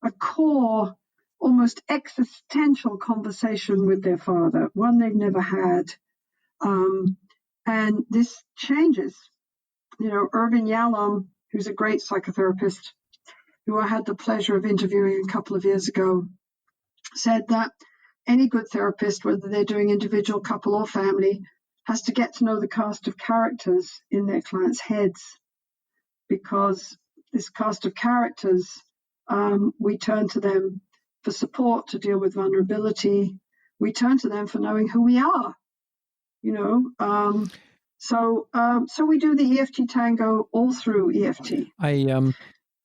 a core, almost existential conversation with their father, one they've never had. And this changes. Irvin Yalom, who's a great psychotherapist, who I had the pleasure of interviewing a couple of years ago, said that any good therapist, whether they're doing individual, couple, or family, has to get to know the cast of characters in their clients' heads, because this cast of characters, we turn to them for support to deal with vulnerability. We turn to them for knowing who we are, So we do the EFT Tango all through EFT.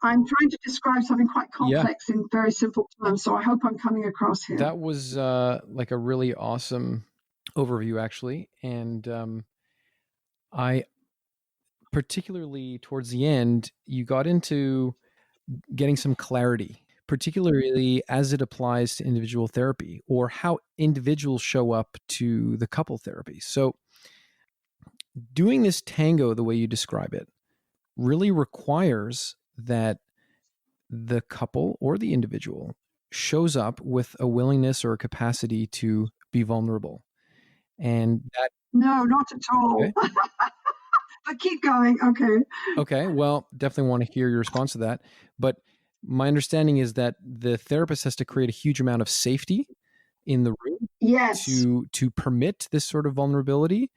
I'm trying to describe something quite complex in very simple terms, so I hope I'm coming across here. That was like a really awesome overview, actually. And I, particularly towards the end, you got into getting some clarity, particularly as it applies to individual therapy or how individuals show up to the couple therapy. So doing this tango the way you describe it really requires that the couple or the individual shows up with a willingness or a capacity to be vulnerable. And that... No, not at all. Okay. But keep going. Okay. Well, definitely want to hear your response to that. But my understanding is that the therapist has to create a huge amount of safety in the room. Yes. To permit this sort of vulnerability.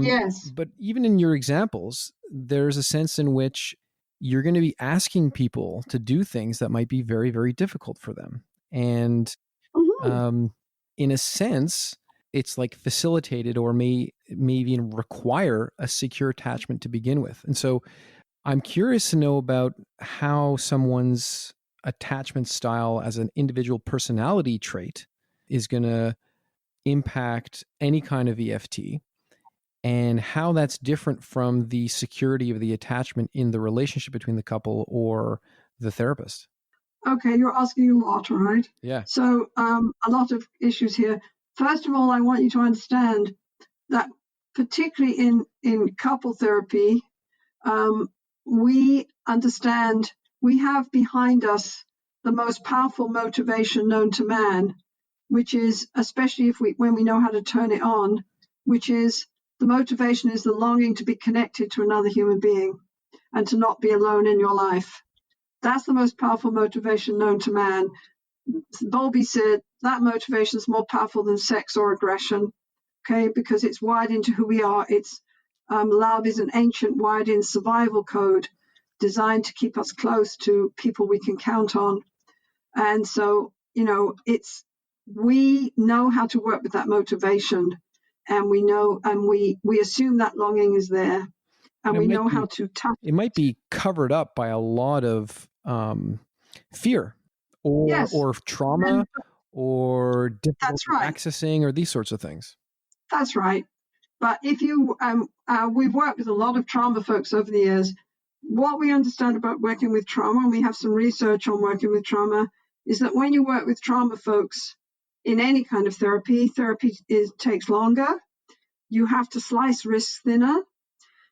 Yes. But even in your examples, there's a sense in which you're going to be asking people to do things that might be very, very difficult for them. And in a sense, it's like facilitated or may even require a secure attachment to begin with. And so I'm curious to know about how someone's attachment style as an individual personality trait is going to impact any kind of EFT, and how that's different from the security of the attachment in the relationship between the couple or the therapist. Okay, you're asking a lot, right? Yeah. So a lot of issues here. First of all, I want you to understand that particularly in couple therapy, we understand we have behind us the most powerful motivation known to man, which is, especially when we know how to turn it on, which is the motivation is the longing to be connected to another human being and to not be alone in your life. That's the most powerful motivation known to man. Bowlby said that motivation is more powerful than sex or aggression, okay, because it's wired into who we are. It's love is an ancient wired-in survival code designed to keep us close to people we can count on. And so, we know how to work with that motivation, and we assume that longing is there, and we know how to tap it. It might be covered up by a lot of fear or trauma or difficulty accessing or these sorts of things. That's right. But if you, we've worked with a lot of trauma folks over the years, what we understand about working with trauma, and we have some research on working with trauma, is that when you work with trauma folks in any kind of therapy takes longer. You have to slice risks thinner.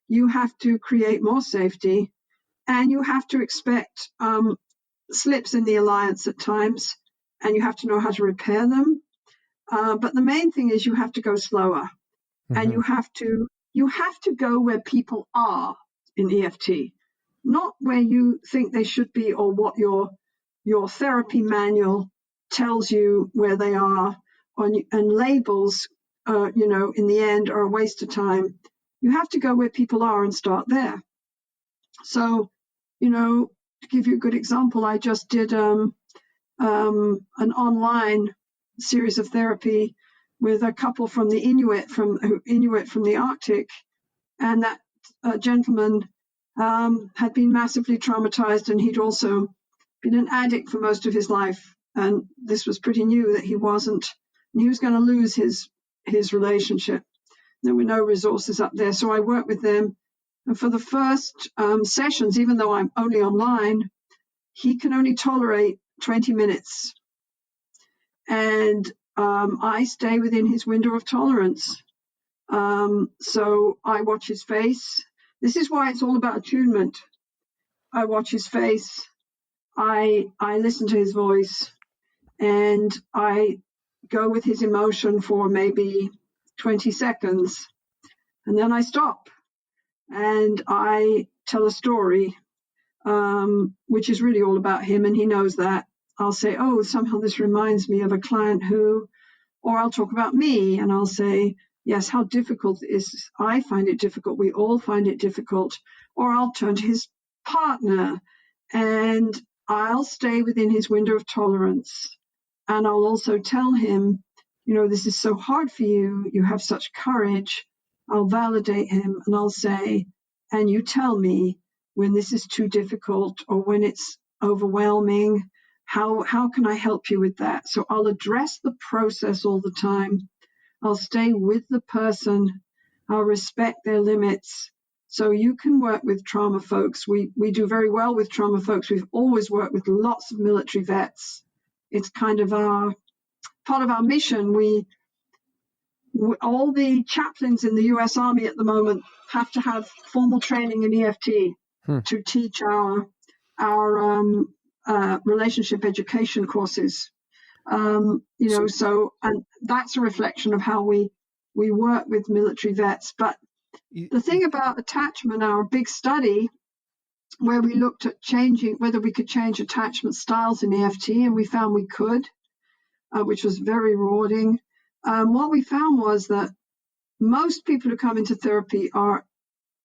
You have to create more safety, and you have to expect slips in the alliance at times, and you have to know how to repair them. But the main thing is you have to go slower, and you have to go where people are in EFT, not where you think they should be or what your therapy manual tells you where they are. And labels, in the end, are a waste of time. You have to go where people are and start there. So, to give you a good example, I just did an online series of therapy with a couple from the Inuit from the Arctic, and that gentleman had been massively traumatized, and he'd also been an addict for most of his life. And this was pretty new that he wasn't, and he was going to lose his relationship. There were no resources up there, so I worked with them. And for the first sessions, even though I'm only online, he can only tolerate 20 minutes. And I stay within his window of tolerance. So I watch his face. This is why it's all about attunement. I watch his face. I listen to his voice, and I go with his emotion for maybe 20 seconds. And then I stop and I tell a story, which is really all about him, and he knows that. I'll say, oh, somehow this reminds me of a client who, or I'll talk about me, and I'll say, yes, how difficult it is. I find it difficult. We all find it difficult. Or I'll turn to his partner, and I'll stay within his window of tolerance. And I'll also tell him, this is so hard for you. You have such courage. I'll validate him, and I'll say, and you tell me when this is too difficult or when it's overwhelming. How can I help you with that? So I'll address the process all the time. I'll stay with the person. I'll respect their limits. So you can work with trauma folks. We do very well with trauma folks. We've always worked with lots of military vets. It's kind of part of our mission. All the chaplains in the U.S. Army at the moment have to have formal training in EFT to teach our relationship education courses. So and that's a reflection of how we work with military vets. But the thing about attachment, our big study where we looked at changing whether we could change attachment styles in EFT, and we found we could, which was very rewarding. What we found was that most people who come into therapy are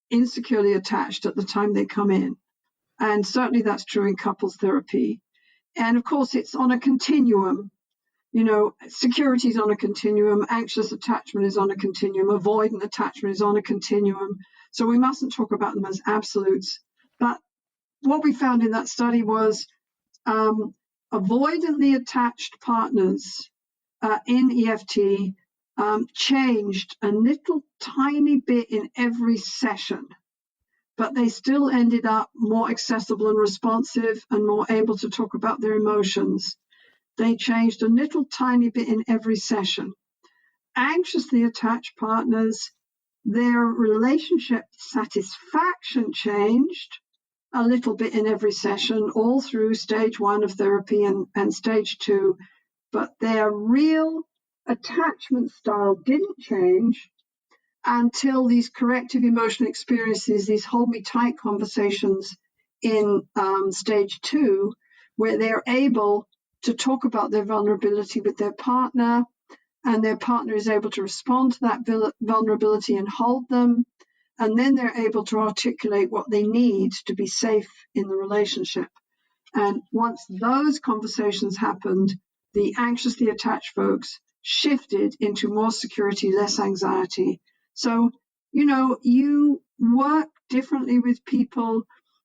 insecurely attached at the time they come in. And certainly that's true in couples therapy. And of course, it's on a continuum. Security is on a continuum, anxious attachment is on a continuum, avoidant attachment is on a continuum. So we mustn't talk about them as absolutes. But what we found in that study was avoidantly attached partners in EFT changed a little tiny bit in every session, but they still ended up more accessible and responsive and more able to talk about their emotions. They changed a little tiny bit in every session. Anxiously attached partners, their relationship satisfaction changed a little bit in every session, all through stage 1 of therapy and stage 2, but their real attachment style didn't change until these corrective emotional experiences, these hold me tight conversations in stage 2, where they're able to talk about their vulnerability with their partner, and their partner is able to respond to that vulnerability and hold them, and then they're able to articulate what they need to be safe in the relationship. And once those conversations happened, the anxiously attached folks shifted into more security, less anxiety. So, you work differently with people.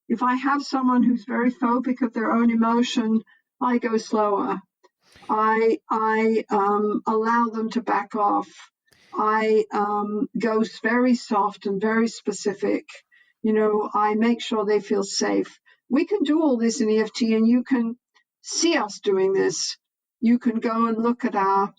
If I have someone who's very phobic of their own emotion, I go slower. I allow them to back off. I go very soft and very specific. I make sure they feel safe. We can do all this in EFT, and you can see us doing this. You can go and look at our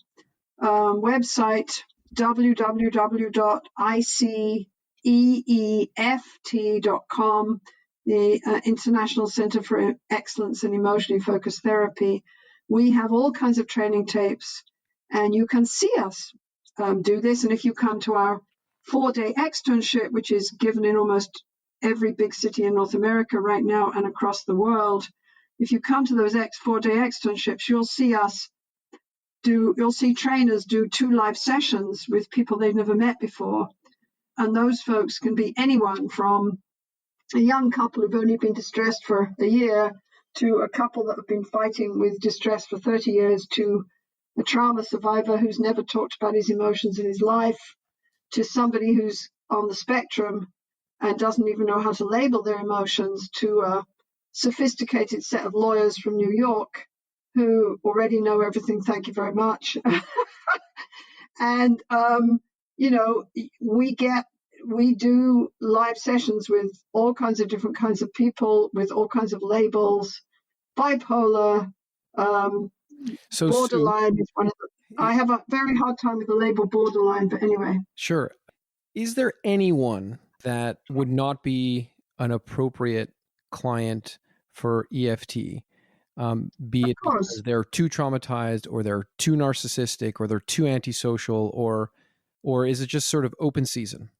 website, www.ICEEFT.com, the International Center for Excellence in Emotionally Focused Therapy. We have all kinds of training tapes, and you can see us do this. And if you come to our 4-day externship, which is given in almost every big city in North America right now and across the world, if you come to those 4-day externships, you'll see trainers do 2 live sessions with people they've never met before. And those folks can be anyone from a young couple who've only been distressed for a year to a couple that have been fighting with distress for 30 years to a trauma survivor who's never talked about his emotions in his life to somebody who's on the spectrum and doesn't even know how to label their emotions to a sophisticated set of lawyers from New York who already know everything. Thank you very much. And, we do live sessions with all kinds of different kinds of people with all kinds of labels, bipolar, So borderline is one of the, I have a very hard time with the label borderline, but anyway. Sure. Is there anyone that would not be an appropriate client for EFT? Be it because they're too traumatized or they're too narcissistic or they're too antisocial, or is it just sort of open season?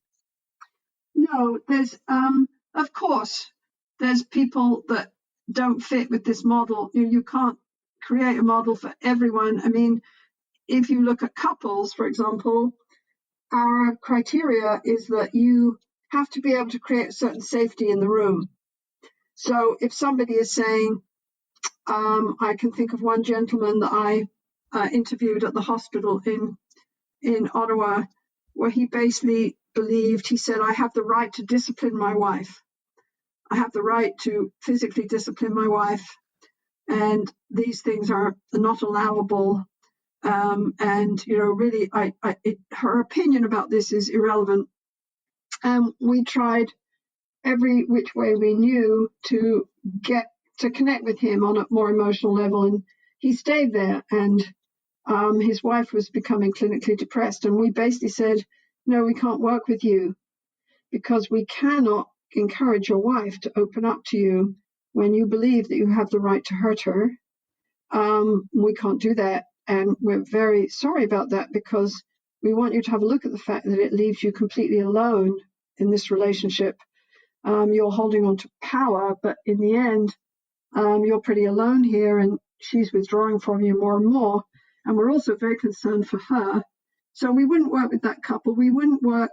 No, there's, of course, there's people that don't fit with this model. You can't create a model for everyone. I mean, if you look at couples, for example, our criteria is that you have to be able to create a certain safety in the room. So if somebody is saying, I can think of one gentleman that I interviewed at the hospital in Ottawa, where he basically believed, he said, I have the right to discipline my wife. I have the right to physically discipline my wife. And these things are not allowable. And, really, her opinion about this is irrelevant. And we tried every which way we knew to get to connect with him on a more emotional level. And he stayed there. And his wife was becoming clinically depressed. And we basically said, no, we can't work with you because we cannot encourage your wife to open up to you when you believe that you have the right to hurt her. We can't do that. And we're very sorry about that because we want you to have a look at the fact that it leaves you completely alone in this relationship. You're holding on to power, but in the end, you're pretty alone here and she's withdrawing from you more and more. And we're also very concerned for her. So we wouldn't work with that couple. We won't work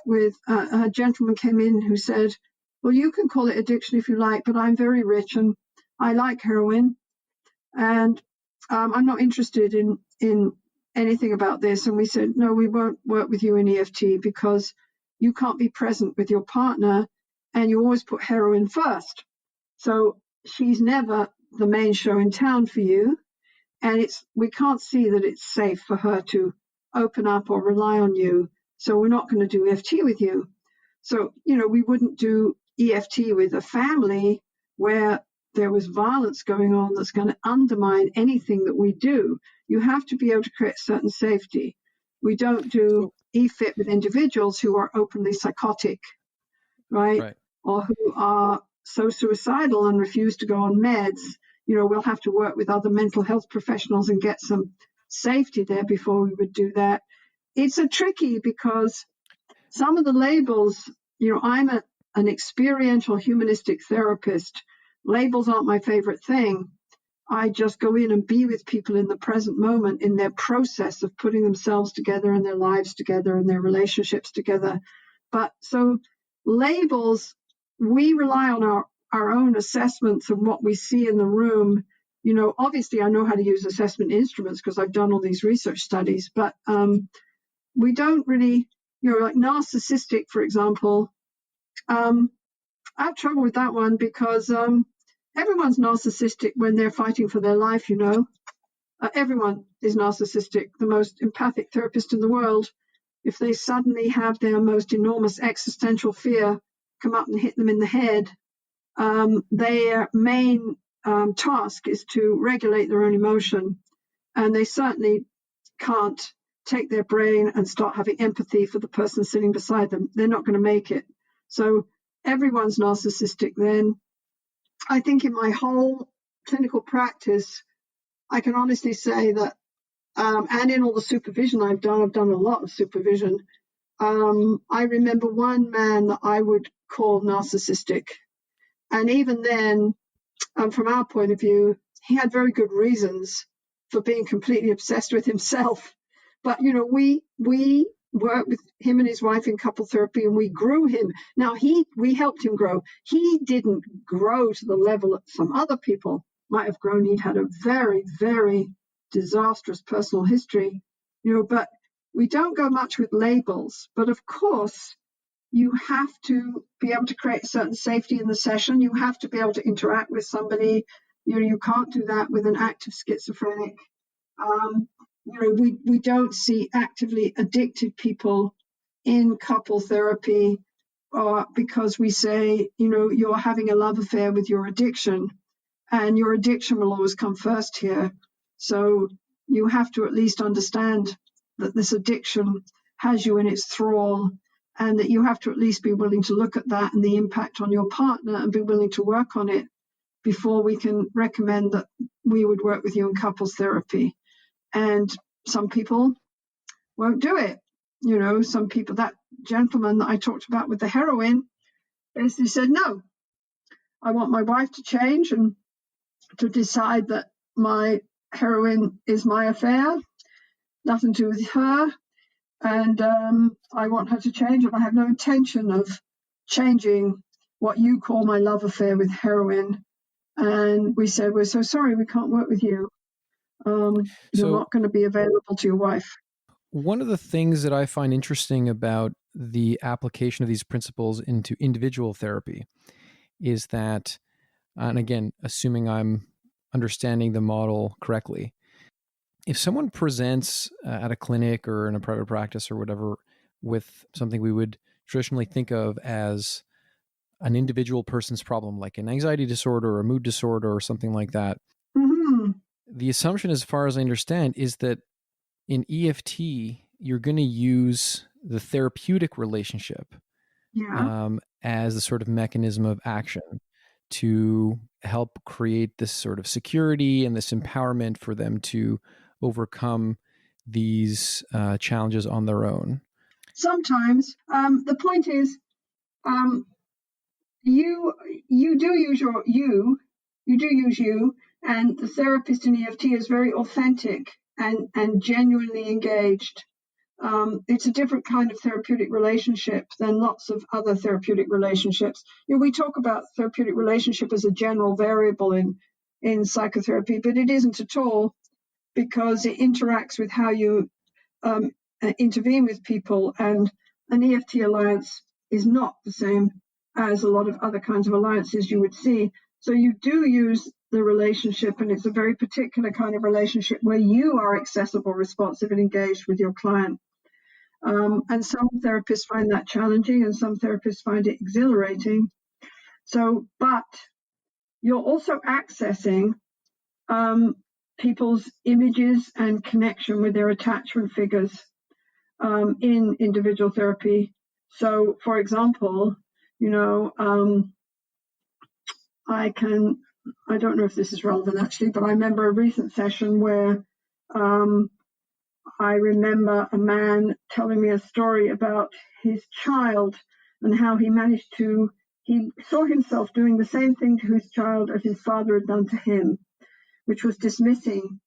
with a gentleman came in who said, well, you can call it addiction if you like, but I'm very rich and I like heroin. And I'm not interested in anything about this. And we said, no, we won't work with you in EFT because you can't be present with your partner and you always put heroin first. So she's never the main show in town for you. And we can't see that it's safe for her to open up or rely on you. So we're not going to do EFT with you. So, we wouldn't do EFT with a family where there was violence going on that's going to undermine anything that we do. You have to be able to create certain safety. We don't do EFT with individuals who are openly psychotic, right? Or who are so suicidal and refuse to go on meds. We'll have to work with other mental health professionals and get some safety there before we would do that. It's a tricky because some of the labels, I'm an experiential humanistic therapist. Labels aren't my favorite thing. I just go in and be with people in the present moment in their process of putting themselves together and their lives together and their relationships together. But so labels, we rely on our own assessments of what we see in the room. Obviously I know how to use assessment instruments because I've done all these research studies, but we don't really, like narcissistic, for example. I have trouble with that one because everyone's narcissistic when they're fighting for their life, everyone is narcissistic. The most empathic therapist in the world, if they suddenly have their most enormous existential fear come up and hit them in the head, their main task is to regulate their own emotion. And they certainly can't take their brain and start having empathy for the person sitting beside them. They're not going to make it. So everyone's narcissistic then. I think in my whole clinical practice, I can honestly say that, and in all the supervision I've done a lot of supervision. I remember one man that I would call narcissistic. And even then, from our point of view, he had very good reasons for being completely obsessed with himself. But, we worked with him and his wife in couple therapy, and we grew him. Now, we helped him grow. He didn't grow to the level that some other people might have grown. He'd had a very, very disastrous personal history, but we don't go much with labels. But of course, you have to be able to create certain safety in the session. You have to be able to interact with somebody. You can't do that with an active schizophrenic. We don't see actively addicted people in couple therapy because we say, you're having a love affair with your addiction, and your addiction will always come first here. So you have to at least understand that this addiction has you in its thrall, and that you have to at least be willing to look at that and the impact on your partner and be willing to work on it before we can recommend that we would work with you in couples therapy. And some people won't do it. Some people, that gentleman that I talked about with the heroin, basically said, no, I want my wife to change and to decide that my heroin is my affair, nothing to do with her. And I want her to change, and I have no intention of changing what you call my love affair with heroin. And we said, we're so sorry, we can't work with you. You're not going to be available to your wife. One of the things that I find interesting about the application of these principles into individual therapy is that, and again, assuming I'm understanding the model correctly, if someone presents at a clinic or in a private practice or whatever with something we would traditionally think of as an individual person's problem, like an anxiety disorder or a mood disorder or something like that, the assumption, as far as I understand, is that in EFT, you're going to use the therapeutic relationship as a sort of mechanism of action to help create this sort of security and this empowerment for them to overcome these challenges on their own. Sometimes. The point is, you do use you, and the therapist in EFT is very authentic and genuinely engaged. It's a different kind of therapeutic relationship than lots of other therapeutic relationships. We talk about therapeutic relationship as a general variable in psychotherapy, but it isn't at all, because it interacts with how you intervene with people, and an EFT alliance is not the same as a lot of other kinds of alliances you would see. So you do use the relationship, and it's a very particular kind of relationship where you are accessible, responsive, and engaged with your client. And some therapists find that challenging, and some therapists find it exhilarating. But you're also accessing people's images and connection with their attachment figures in individual therapy. So, for example, I don't know if this is relevant actually, but I remember a recent session where I remember a man telling me a story about his child and how he saw himself doing the same thing to his child as his father had done to him, which was dismissing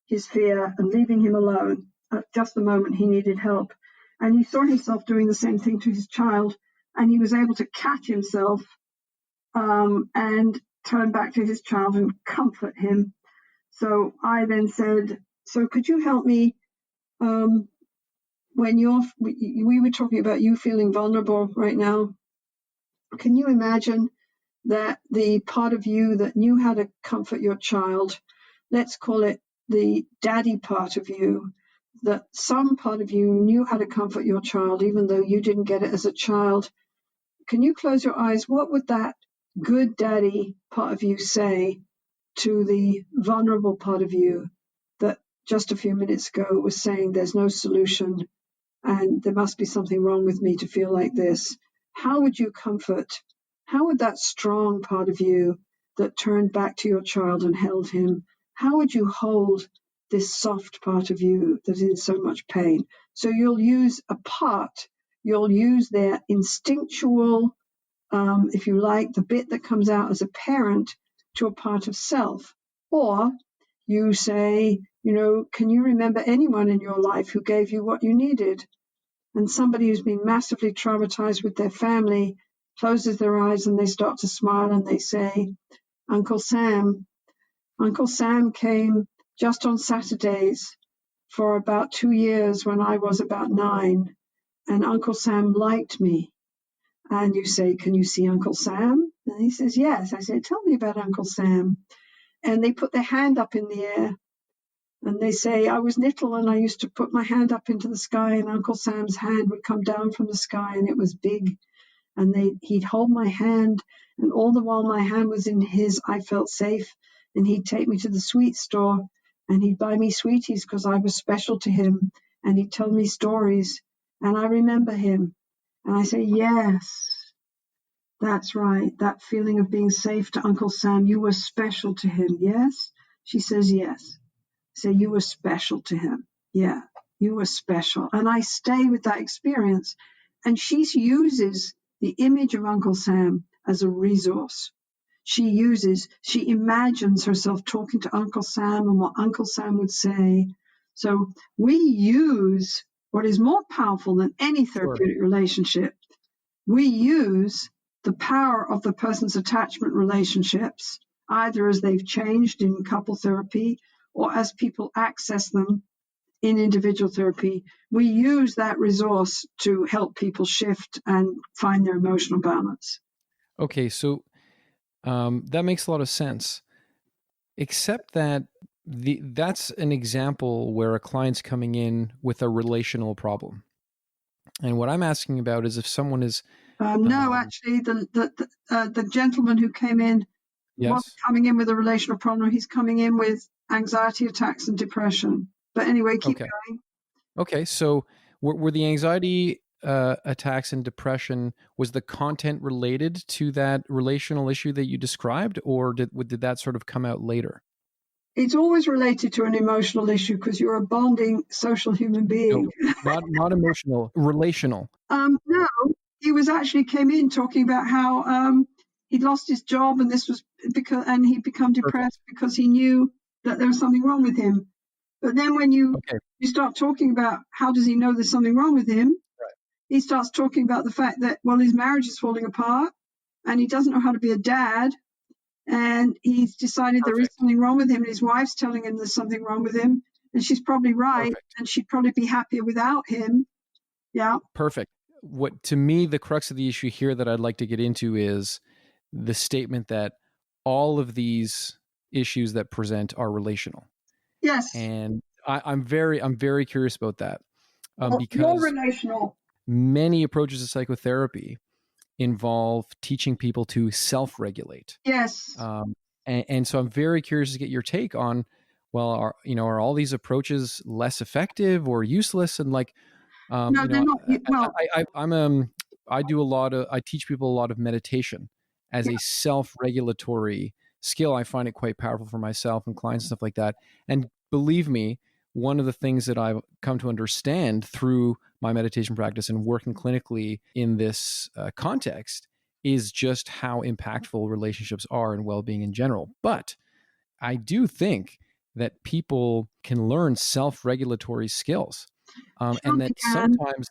his fear and leaving him alone at just the moment he needed help. And he saw himself doing the same thing to his child, and he was able to catch himself and turn back to his child and comfort him. So I then said, so could you help me when we were talking about you feeling vulnerable right now, can you imagine that the part of you that knew how to comfort your child, let's call it the daddy part of you, that some part of you knew how to comfort your child, even though you didn't get it as a child. Can you close your eyes? What would that good daddy part of you say to the vulnerable part of you that just a few minutes ago was saying there's no solution and there must be something wrong with me to feel like this? How would you comfort? How would that strong part of you that turned back to your child and held him, how would you hold this soft part of you that is in so much pain? So you'll use a part, you'll use their instinctual, if you like, the bit that comes out as a parent to a part of self. Or you say, can you remember anyone in your life who gave you what you needed? And somebody who's been massively traumatized with their family closes their eyes and they start to smile and they say, Uncle Sam. Uncle Sam came just on Saturdays for about 2 years when I was about 9, and Uncle Sam liked me. And you say, can you see Uncle Sam? And he says, yes. I say, tell me about Uncle Sam. And they put their hand up in the air and they say, I was little and I used to put my hand up into the sky and Uncle Sam's hand would come down from the sky and it was big. And he'd hold my hand, and all the while my hand was in his, I felt safe. And he'd take me to the sweet store and he'd buy me sweeties because I was special to him. And he'd tell me stories. And I remember him. And I say, yes, that's right. That feeling of being safe to Uncle Sam, you were special to him. Yes? She says, yes. I say, you were special to him. Yeah, you were special. And I stay with that experience. And she uses the image of Uncle Sam as a resource. She imagines herself talking to Uncle Sam and what Uncle Sam would say. So we use what is more powerful than any therapeutic relationship. We use the power of the person's attachment relationships, either as they've changed in couple therapy or as people access them in individual therapy. We use that resource to help people shift and find their emotional balance. Okay, so that makes a lot of sense, except that that's an example where a client's coming in with a relational problem. And what I'm asking about is if someone is... No, actually, the gentleman who came in wasn't coming in with a relational problem. He's coming in with anxiety attacks and depression. But anyway, keep going. Okay, so were the anxiety attacks and depression, was the content related to that relational issue that you described, or did that sort of come out later? It's always related to an emotional issue because you're a bonding social human being. No, not emotional, relational. No, he was actually came in talking about how he'd lost his job and this was because, and he'd become depressed because he knew that there was something wrong with him. But then when you start talking about how does he know there's something wrong with him, he starts talking about the fact that, well, his marriage is falling apart and he doesn't know how to be a dad. And he's decided there is something wrong with him. And his wife's telling him there's something wrong with him. And she's probably right. And she'd probably be happier without him. Yeah. Perfect. What, to me, the crux of the issue here that I'd like to get into is the statement that all of these issues that present are relational. Yes. And I'm very curious about that. Because you're relational. Many approaches to psychotherapy involve teaching people to self-regulate. Yes. And so I'm very curious to get your take on, well, are all these approaches less effective or useless? And like, no, they're not. Well, I teach people a lot of meditation as a self-regulatory skill. I find it quite powerful for myself and clients and stuff like that. And believe me, one of the things that I've come to understand through my meditation practice and working clinically in this context is just how impactful relationships are and well-being in general. But I do think that people can learn self-regulatory skills, and that sometimes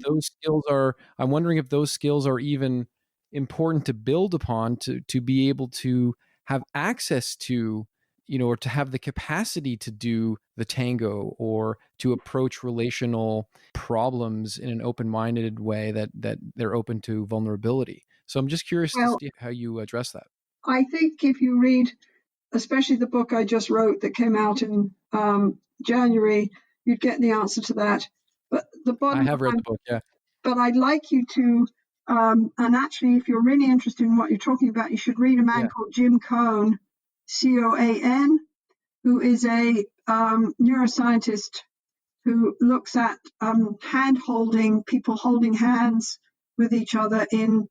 those skills are, I'm wondering if those skills are even important to build upon to be able to have access to, or to have the capacity to do the tango or to approach relational problems in an open-minded way that they're open to vulnerability. So I'm just curious to see how you address that. I think if you read, especially the book I just wrote that came out in January, you'd get the answer to that. But the I bottom have read line, the book, yeah. but I'd like you to, and actually, if you're really interested in what you're talking about, you should read a man called Jim Cohn, Coan, who is a neuroscientist who looks at hand holding, people holding hands with each other in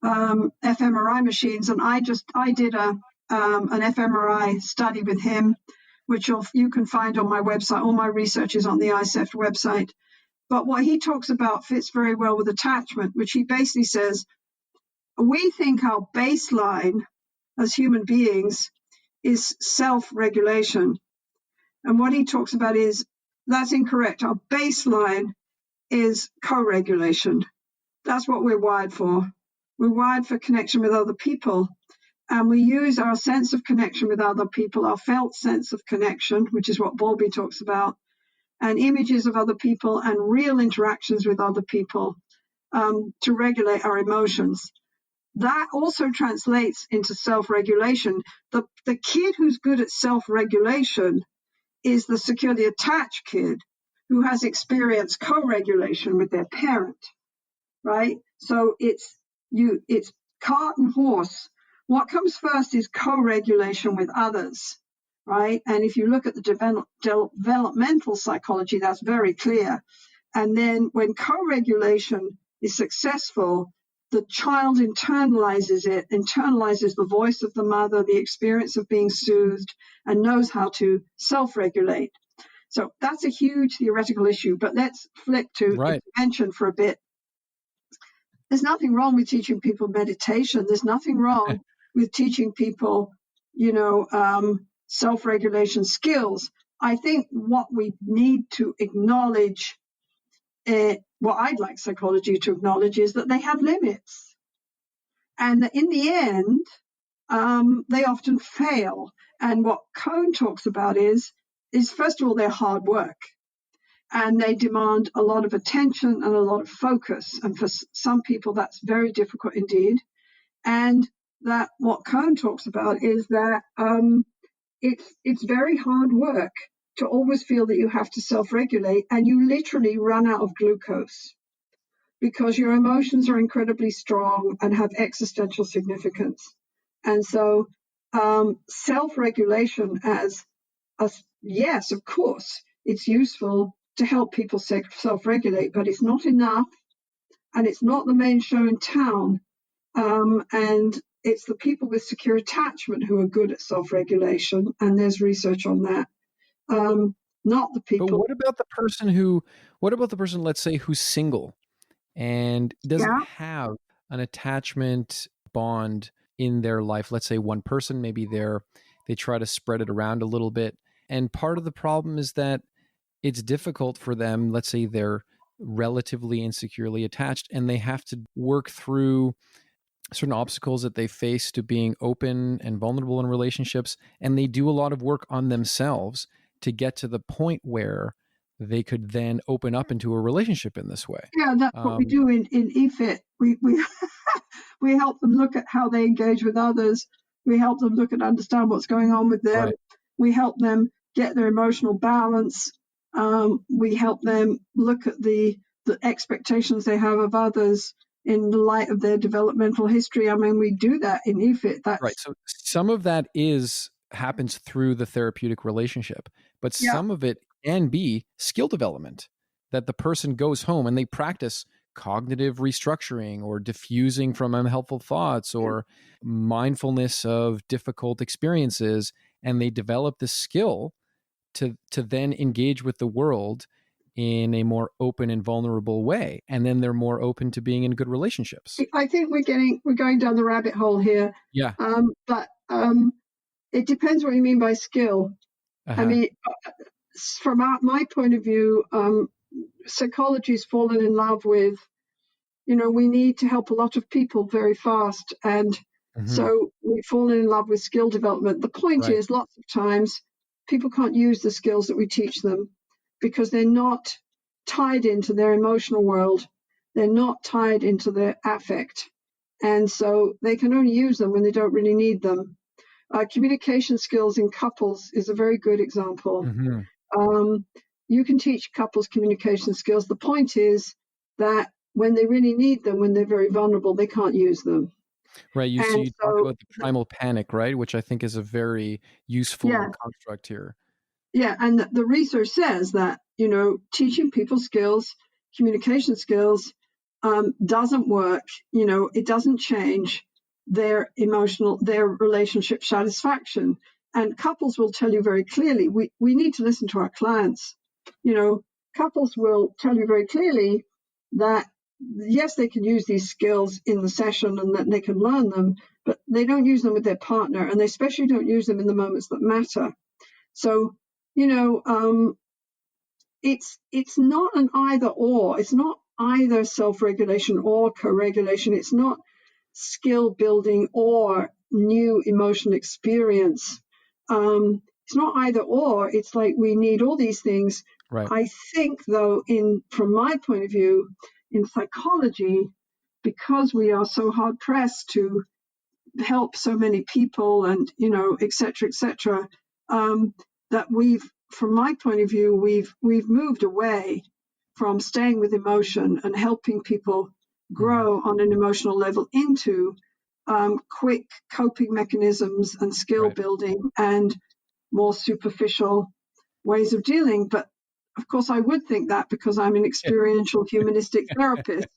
fMRI machines. And I did an fMRI study with him, which you can find on my website. All my research is on the ICEEFT website. But what he talks about fits very well with attachment, which he basically says, we think our baseline as human beings is self-regulation. And what he talks about is, that's incorrect. Our baseline is co-regulation. That's what we're wired for. We're wired for connection with other people. And we use our sense of connection with other people, our felt sense of connection, which is what Bowlby talks about, and images of other people and real interactions with other people to regulate our emotions. That also translates into self-regulation. The kid who's good at self-regulation is the securely attached kid who has experienced co-regulation with their parent, right? So it's cart and horse. What comes first is co-regulation with others, right? And if you look at the developmental psychology, that's very clear. And then when co-regulation is successful, the child internalizes the voice of the mother, the experience of being soothed, and knows how to self-regulate. So that's a huge theoretical issue, but let's flip to intervention for a bit. There's nothing wrong with teaching people meditation. There's nothing wrong with teaching people, self-regulation skills. I think what we need to acknowledge, what I'd like psychology to acknowledge, is that they have limits. And in the end, they often fail. And what Cohn talks about is first of all, they're hard work. And they demand a lot of attention and a lot of focus. And for some people, that's very difficult indeed. And that what Cohn talks about is that it's very hard work to always feel that you have to self-regulate, and you literally run out of glucose because your emotions are incredibly strong and have existential significance. And so self-regulation yes, of course, it's useful to help people self-regulate, but it's not enough, and it's not the main show in town. And it's the people with secure attachment who are good at self-regulation, and there's research on that. Not the people. But what about the person, let's say, who's single and doesn't have an attachment bond in their life? Let's say one person, maybe they try to spread it around a little bit. And part of the problem is that it's difficult for them. Let's say they're relatively insecurely attached and they have to work through certain obstacles that they face to being open and vulnerable in relationships. And they do a lot of work on themselves to get to the point where they could then open up into a relationship in this way. Yeah, that's what we do in ICEEFT. We help them look at how they engage with others. We help them look and understand what's going on with them. Right. We help them get their emotional balance. We help them look at the expectations they have of others in the light of their developmental history. I mean, we do that in ICEEFT. Right. So some of that happens through the therapeutic relationship, but some of it can be skill development, that the person goes home and they practice cognitive restructuring or diffusing from unhelpful thoughts or mindfulness of difficult experiences, and they develop the skill to then engage with the world in a more open and vulnerable way, and then they're more open to being in good relationships. I think we're going down the rabbit hole here. Yeah. But it depends what you mean by skill. I mean, from my point of view, psychology's fallen in love with, we need to help a lot of people very fast. And so we've fallen in love with skill development. The point is, lots of times people can't use the skills that we teach them because they're not tied into their emotional world. They're not tied into their affect. And so they can only use them when they don't really need them. Communication skills in couples is a very good example. you can teach couples communication skills. The point is that when they really need them, when they're very vulnerable, they can't use them. Right. You talk So, about the primal panic, right? Which I think is a very useful yeah, construct here. yeah, and the research says that, teaching people skills, communication skills, doesn't work. It doesn't change their relationship satisfaction. And couples will tell you very clearly, we need to listen to our clients. Couples will tell you very clearly that, yes, they can use these skills in the session and that they can learn them, but they don't use them with their partner, and they especially don't use them in the moments that matter. So, it's not an either or. It's not either self-regulation or co-regulation. It's not skill building or new emotional experience. It's not either or. It's like we need all these things. Right. I think, though, from my point of view, in psychology, because we are so hard pressed to help so many people and, et cetera, that from my point of view, we've moved away from staying with emotion and helping people grow on an emotional level into quick coping mechanisms and skill building and more superficial ways of dealing. But of course, I would think that because I'm an experiential humanistic therapist.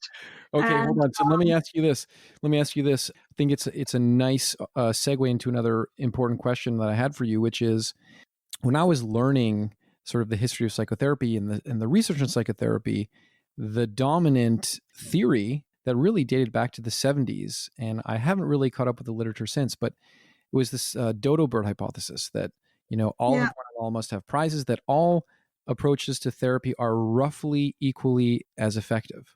Okay, hold on. So let me ask you this. I think it's a nice segue into another important question that I had for you, which is, when I was learning sort of the history of psychotherapy and the research in psychotherapy, the dominant theory that really dated back to the 70s, and I haven't really caught up with the literature since, but it was this dodo bird hypothesis that, all of one and all must have prizes, that all approaches to therapy are roughly equally as effective.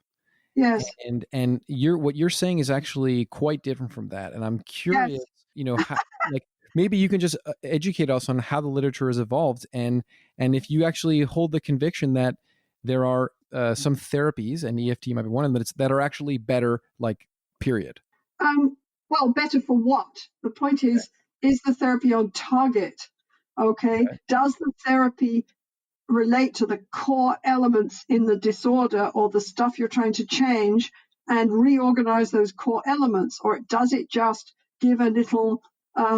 Yes. And what you're saying is actually quite different from that. And I'm curious, how, like, maybe you can just educate us on how the literature has evolved, and if you actually hold the conviction that there are some therapies, and EFT might be one of them, that are actually better, like, period. Well, better for what? The point is the therapy on target? Okay. Does the therapy relate to the core elements in the disorder or the stuff you're trying to change and reorganize those core elements? Or does it just give a little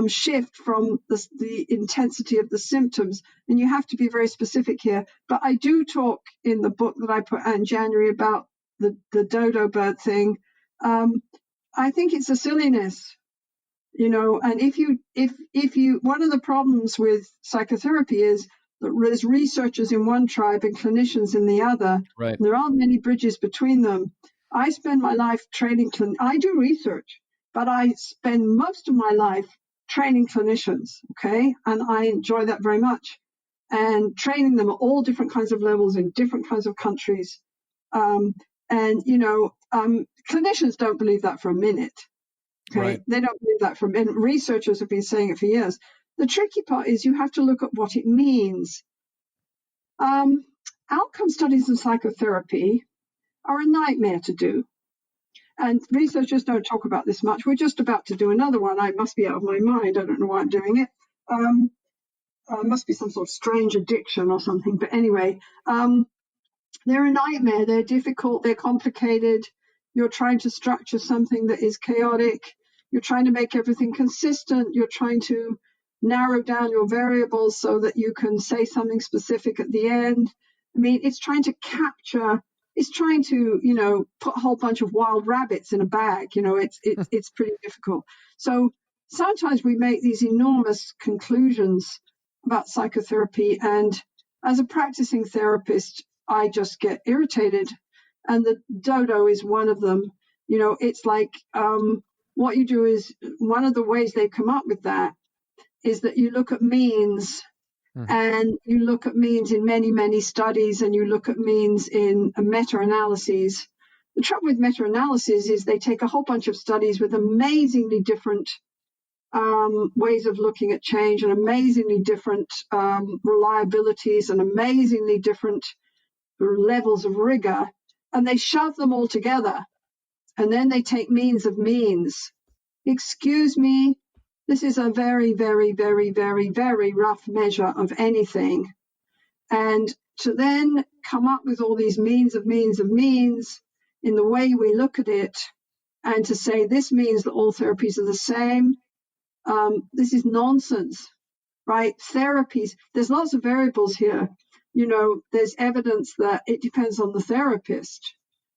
shift from the intensity of the symptoms? And you have to be very specific here. But I do talk in the book that I put out in January about the dodo bird thing. I think it's a silliness. And if you one of the problems with psychotherapy is that there's researchers in one tribe and clinicians in the other. Right. There aren't many bridges between them. I spend my life training I do research, but I spend most of my life training clinicians, okay? And I enjoy that very much. And training them at all different kinds of levels in different kinds of countries. Clinicians don't believe that for a minute. Okay, right. They don't believe that and researchers have been saying it for years. The tricky part is you have to look at what it means. Outcome studies in psychotherapy are a nightmare to do. And researchers don't talk about this much. We're just about to do another one. I must be out of my mind. I don't know why I'm doing it. Must be some sort of strange addiction or something. But anyway, they're a nightmare. They're difficult. They're complicated. You're trying to structure something that is chaotic. You're trying to make everything consistent. You're trying to narrow down your variables so that you can say something specific at the end. I mean, it's trying to put a whole bunch of wild rabbits in a bag. It's pretty difficult. So sometimes we make these enormous conclusions about psychotherapy, and as a practicing therapist, I just get irritated. And the dodo is one of them. It's like what you do is, one of the ways they come up with that is that you look at means, and you look at means in many, many studies, and you look at means in meta-analyses. The trouble with meta-analyses is they take a whole bunch of studies with amazingly different ways of looking at change and amazingly different reliabilities and amazingly different levels of rigor, and they shove them all together, and then they take means of means. Excuse me, this is a very, very, very, very, very rough measure of anything. And to then come up with all these means in the way we look at it, and to say this means that all therapies are the same, this is nonsense, right? Therapies, there's lots of variables here. There's evidence that it depends on the therapist,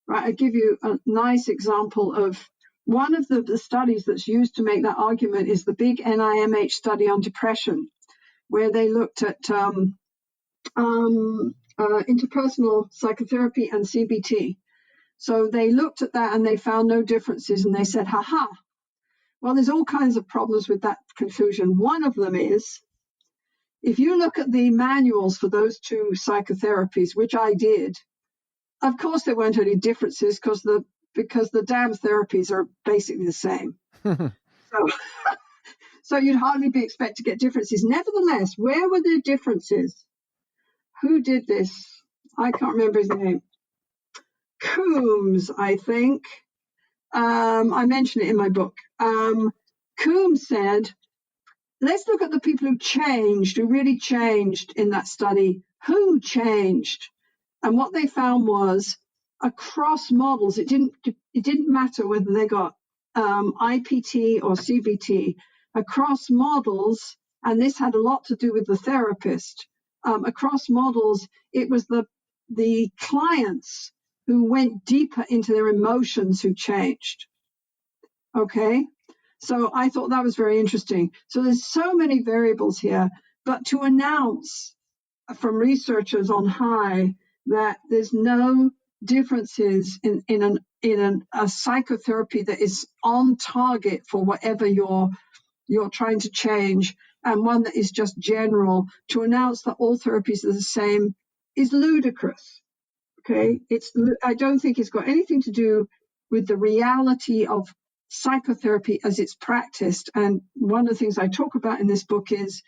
right? I'll give you a nice example of one of the studies that's used to make that argument is the big NIMH study on depression, where they looked at interpersonal psychotherapy and CBT. So they looked at that and they found no differences, and they said, well, there's all kinds of problems with that conclusion. One of them is, if you look at the manuals for those two psychotherapies, which I did, of course there weren't any differences because the damn therapies are basically the same. So you'd hardly be expected to get differences. Nevertheless, where were the differences? Who did this? I can't remember his name. Coombs, I think. I mention it in my book. Coombs said, let's look at the people who really changed in that study. Who changed? And what they found was across models, it didn't matter whether they got IPT or CBT. Across models, and this had a lot to do with the therapist, across models, it was the clients who went deeper into their emotions who changed. Okay? So I thought that was very interesting. So there's so many variables here, but to announce from researchers on high that there's no differences in a psychotherapy that is on target for whatever you're trying to change, and one that is just general, to announce that all therapies are the same is ludicrous. Okay, I don't think it's got anything to do with the reality of psychotherapy as it's practiced. And one of the things I talk about in this book is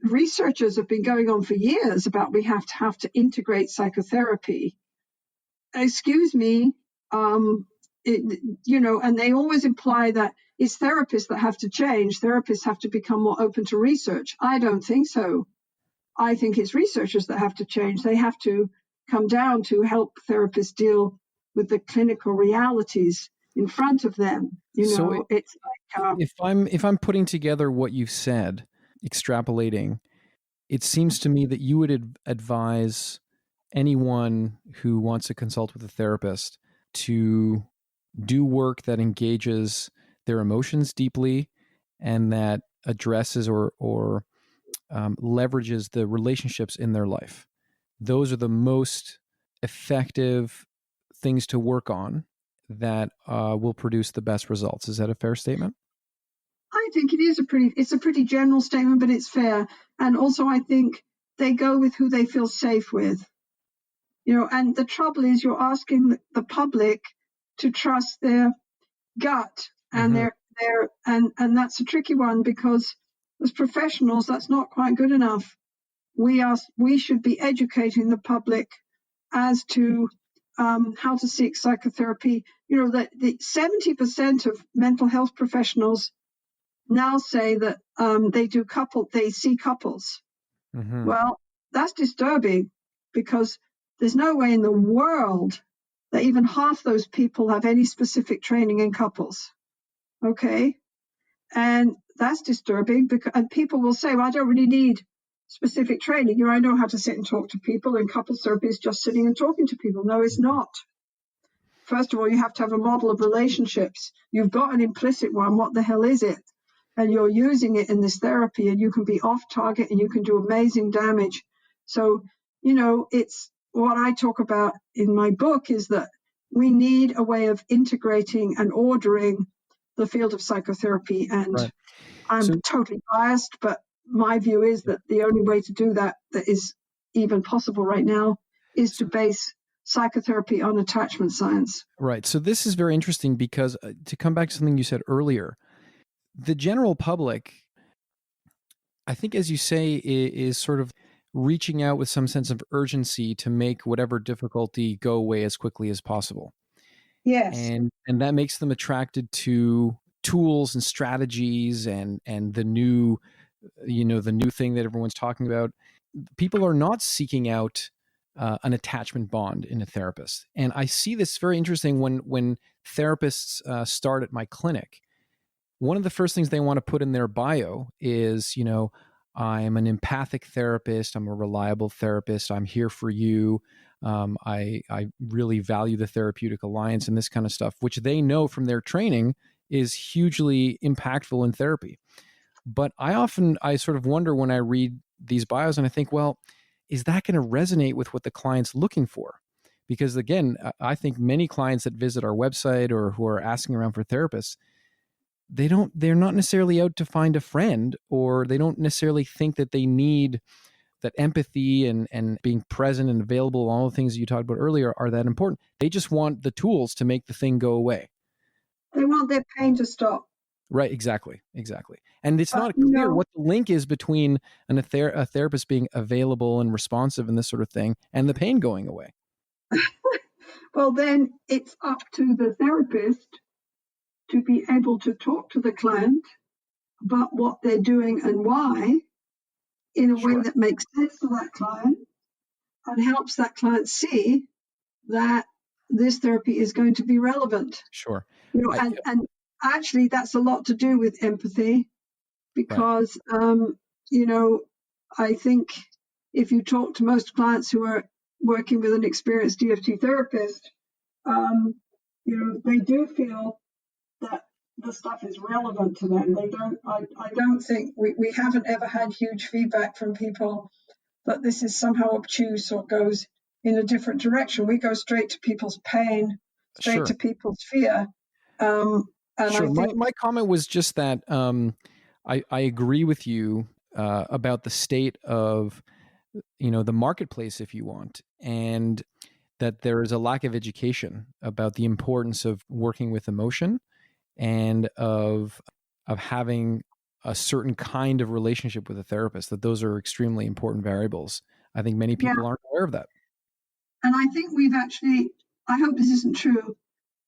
researchers have been going on for years about we have to integrate psychotherapy. Excuse me, and they always imply that it's therapists that have to change. Therapists have to become more open to research. I don't think so. I think it's researchers that have to change. They have to come down to help therapists deal with the clinical realities in front of them. It's like if I'm putting together what you've said, extrapolating, it seems to me that you would advise anyone who wants to consult with a therapist to do work that engages their emotions deeply and that addresses or leverages the relationships in their life. Those are the most effective things to work on that will produce the best results. Is that a fair statement? I think it's a pretty general statement, but it's fair. And also I think they go with who they feel safe with. And the trouble is you're asking the public to trust their gut, and and that's a tricky one, because as professionals, that's not quite good enough. We should be educating the public as to how to seek psychotherapy. That the 70% of mental health professionals now say that they see couples. Mm-hmm. Well, that's disturbing, because there's no way in the world that even half those people have any specific training in couples. Okay? And that's disturbing, and people will say, well, I don't really need specific training. I know how to sit and talk to people, and couples therapy is just sitting and talking to people. No, it's not. First of all, you have to have a model of relationships. You've got an implicit one. What the hell is it? And you're using it in this therapy, and you can be off target and you can do amazing damage. So, it's what I talk about in my book is that we need a way of integrating and ordering the field of psychotherapy. And right. I'm totally biased, but my view is that the only way to do that is even possible right now is to base psychotherapy on attachment science. Right. So this is very interesting, because to come back to something you said earlier, the general public, I think, as you say, is sort of reaching out with some sense of urgency to make whatever difficulty go away as quickly as possible. Yes. And that makes them attracted to tools and strategies and the new the new thing that everyone's talking about. People are not seeking out an attachment bond in a therapist. And I see this very interesting when therapists start at my clinic. One of the first things they want to put in their bio is, I'm an empathic therapist. I'm a reliable therapist. I'm here for you. I really value the therapeutic alliance and this kind of stuff, which they know from their training is hugely impactful in therapy. But I sort of wonder when I read these bios and I think, well, is that going to resonate with what the client's looking for? Because again, I think many clients that visit our website or who are asking around for therapists, they're not necessarily out to find a friend, or they don't necessarily think that they need that empathy and being present and available, all the things that you talked about earlier are that important. They just want the tools to make the thing go away. They want their pain to stop. Right, exactly. And it's not clear what the link is between a therapist being available and responsive and this sort of thing and the pain going away. Well, then it's up to the therapist to be able to talk to the client about what they're doing and why in a way that makes sense to that client and helps that client see that this therapy is going to be relevant. Sure. And actually that's a lot to do with empathy, because, I think if you talk to most clients who are working with an experienced EFT therapist, they do feel that the stuff is relevant to them. I don't think we haven't ever had huge feedback from people that this is somehow obtuse or goes in a different direction. We go straight to people's pain, straight to people's fear. And sure. I think my comment was just that I agree with you about the state of the marketplace, if you want, and that there is a lack of education about the importance of working with emotion and of having a certain kind of relationship with a therapist, that those are extremely important variables. I think many people aren't aware of that. And I think we've actually, I hope this isn't true,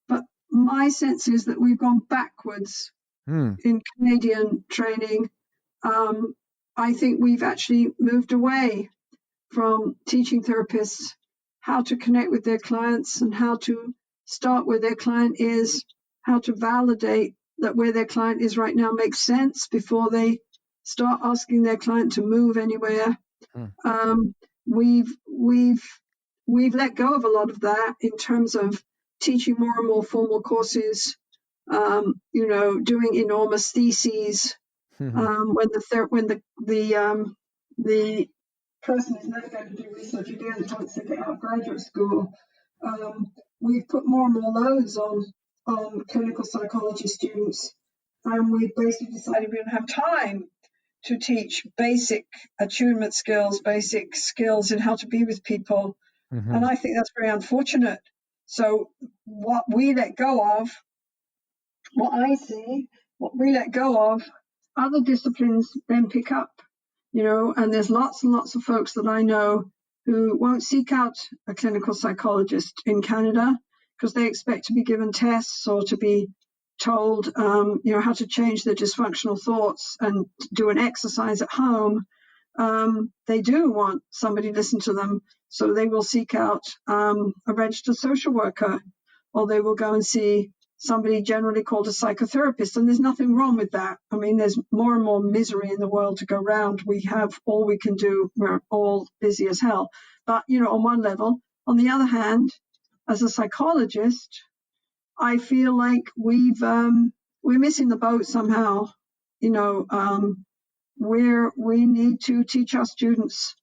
but my sense is that we've gone backwards in Canadian training. I think we've actually moved away from teaching therapists how to connect with their clients and how to start where their client is, how to validate that where their client is right now makes sense before they start asking their client to move anywhere. We've let go of a lot of that in terms of teaching more and more formal courses, doing enormous theses. When the person is never going to do research again once they get out of graduate school, we've put more and more loads on clinical psychology students, and we basically decided we don't have time to teach basic attunement skills, basic skills in how to be with people. And I think that's very unfortunate. So what we let go of, what we let go of, other disciplines then pick up, and there's lots and lots of folks that I know who won't seek out a clinical psychologist in Canada because they expect to be given tests or to be told, how to change their dysfunctional thoughts and do an exercise at home. They do want somebody to listen to them, so they will seek out a registered social worker, or they will go and see somebody generally called a psychotherapist, and there's nothing wrong with that. I mean, there's more and more misery in the world to go round. We have all we can do. We're all busy as hell. But, on one level. On the other hand, as a psychologist, I feel like we're missing the boat somehow. We need to teach our students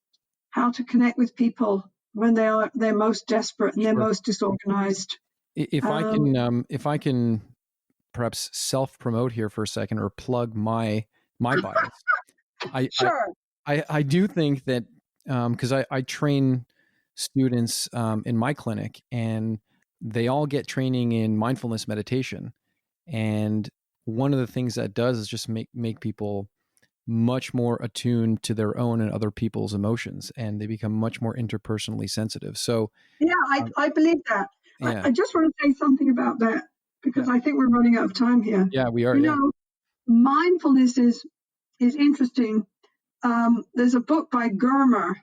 how to connect with people when they're most desperate and they're most disorganized. If I can perhaps self-promote here for a second, or plug my bias, I do think that because I train students in my clinic, and they all get training in mindfulness meditation, and one of the things that does is just make people much more attuned to their own and other people's emotions, and they become much more interpersonally sensitive. So I believe that. I just want to say something about that, because I think we're running out of time here. Yeah, we are. Mindfulness is is interesting. There's a book by Germer,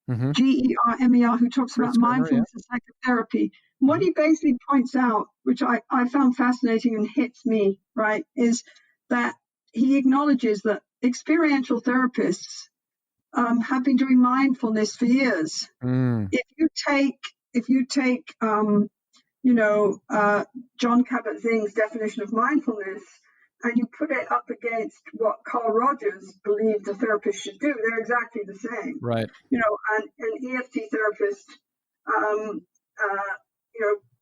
Mm-hmm. Germer, who talks Fritz about Germer, yeah. mindfulness and psychotherapy. What Mm-hmm. he basically points out, which I found fascinating and hits me, right, is that he acknowledges that experiential therapists have been doing mindfulness for years. Mm. If you take John Kabat-Zinn's definition of mindfulness, and you put it up against what Carl Rogers believed a therapist should do, they're exactly the same. Right. An EFT therapist,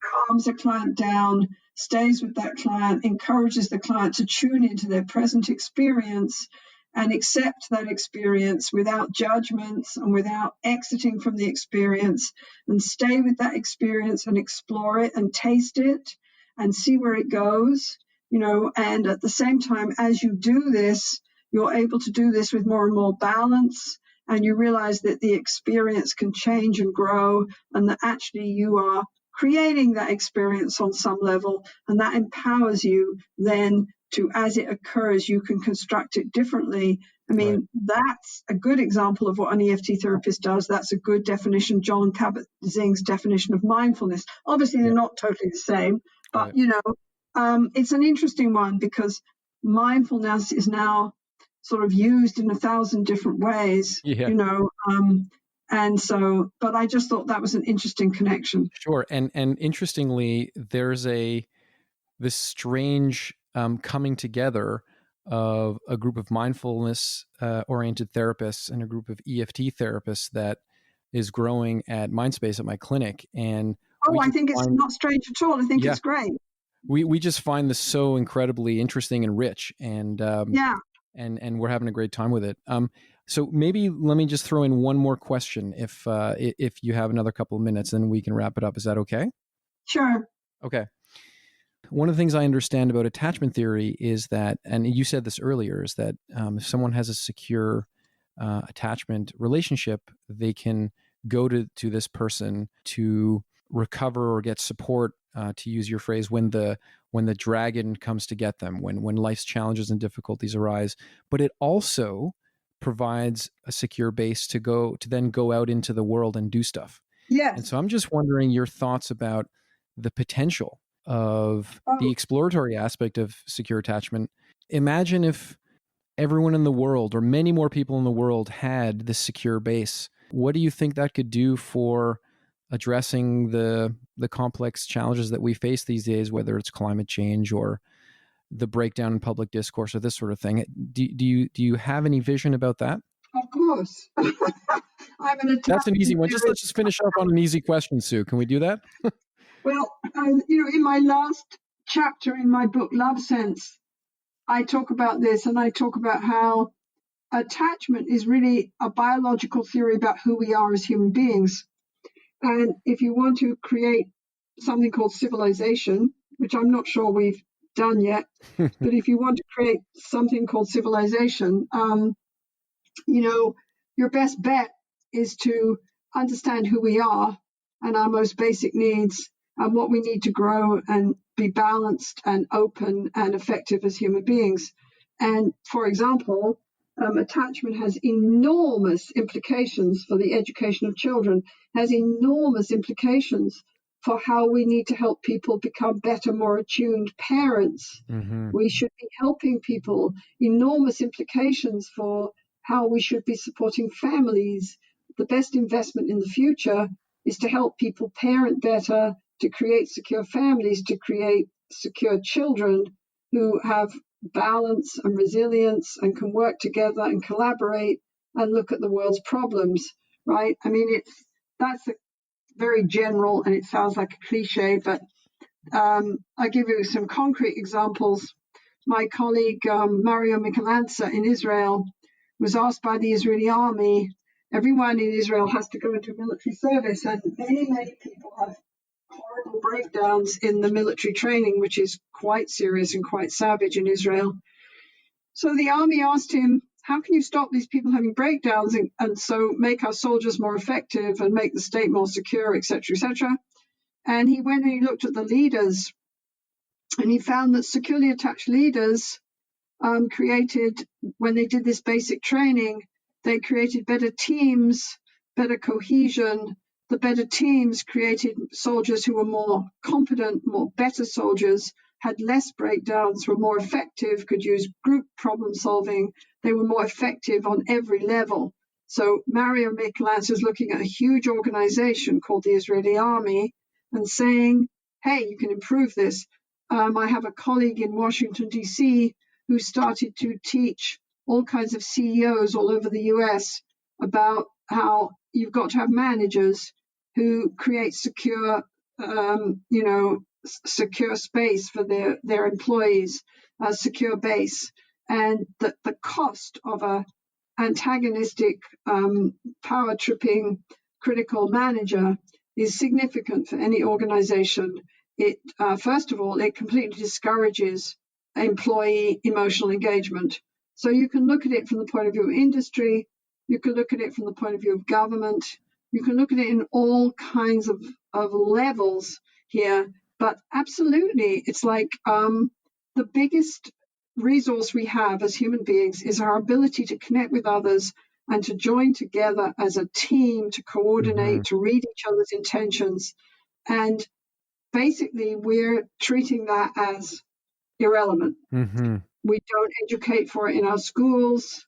calms a client down, stays with that client, encourages the client to tune into their present experience and accept that experience without judgments and without exiting from the experience, and stay with that experience and explore it and taste it and see where it goes, and at the same time, as you do this, you're able to do this with more and more balance, and you realize that the experience can change and grow, and that actually you are creating that experience on some level, and that empowers you then to, as it occurs, you can construct it differently. I mean, Right. That's a good example of what an EFT therapist does. That's a good definition, John Kabat-Zinn's definition of mindfulness. Obviously, they're not totally the same, but, Right. it's an interesting one because mindfulness is now sort of used in 1,000 different ways, Yeah. and so, but I just thought that was an interesting connection. Sure. And interestingly, there's this strange coming together of a group of mindfulness oriented therapists and a group of EFT therapists that is growing at Mindspace at my clinic. And I think it's not strange at all. I think it's great. We just find this so incredibly interesting and rich, and and we're having a great time with it. So maybe let me just throw in one more question, if you have another couple of minutes, then we can wrap it up. Is that okay? Sure. Okay. One of the things I understand about attachment theory is that, and you said this earlier, is that if someone has a secure attachment relationship, they can go to this person to recover or get support, to use your phrase, when the dragon comes to get them, when life's challenges and difficulties arise. But it also provides a secure base to then go out into the world and do stuff. Yes. And so I'm just wondering your thoughts about the potential of the exploratory aspect of secure attachment. Imagine if everyone in the world, or many more people in the world, had this secure base. What do you think that could do for addressing the complex challenges that we face these days, whether it's climate change or the breakdown in public discourse or this sort of thing? Do you have any vision about that? Of course. That's an easy one. Let's just finish up on an easy question, Sue. Can we do that? Well, in my last chapter in my book, Love Sense, I talk about this, and I talk about how attachment is really a biological theory about who we are as human beings. And if you want to create something called civilization, which I'm not sure we've done yet, but if you want to create something called civilization, your best bet is to understand who we are and our most basic needs and what we need to grow and be balanced and open and effective as human beings. And for example, attachment has enormous implications for the education of children, has enormous implications for how we need to help people become better, more attuned parents. Mm-hmm. We should be helping people, enormous implications for how we should be supporting families. The best investment in the future is to help people parent better, to create secure families, to create secure children who have balance and resilience and can work together and collaborate and look at the world's problems, right? I mean, that's a very general, and it sounds like a cliche, but I'll give you some concrete examples. My colleague Mario Michelanza in Israel was asked by the Israeli army, everyone in Israel has to go into military service, and many people have horrible breakdowns in the military training, which is quite serious and quite savage in Israel. So the army asked him, how can you stop these people having breakdowns and so make our soldiers more effective and make the state more secure, etc., etc.? And he went and he looked at the leaders, and he found that securely attached leaders created, when they did this basic training, they created better teams, better cohesion. The better teams created soldiers who were more competent, better soldiers, had less breakdowns, were more effective, could use group problem solving. They were more effective on every level. So Mario Mikolas is looking at a huge organization called the Israeli Army and saying, hey, you can improve this. I have a colleague in Washington, D.C., who started to teach all kinds of CEOs all over the US about how you've got to have managers who create secure, secure space for their employees, a secure base, and the cost of a antagonistic, power tripping, critical manager is significant for any organization. It first of all, it completely discourages employee emotional engagement. So you can look at it from the point of view of industry, you can look at it from the point of view of government, you can look at it in all kinds of levels here. But absolutely, it's like the biggest resource we have as human beings is our ability to connect with others and to join together as a team, to coordinate, to read each other's intentions. And basically, we're treating that as irrelevant. We don't educate for it in our schools.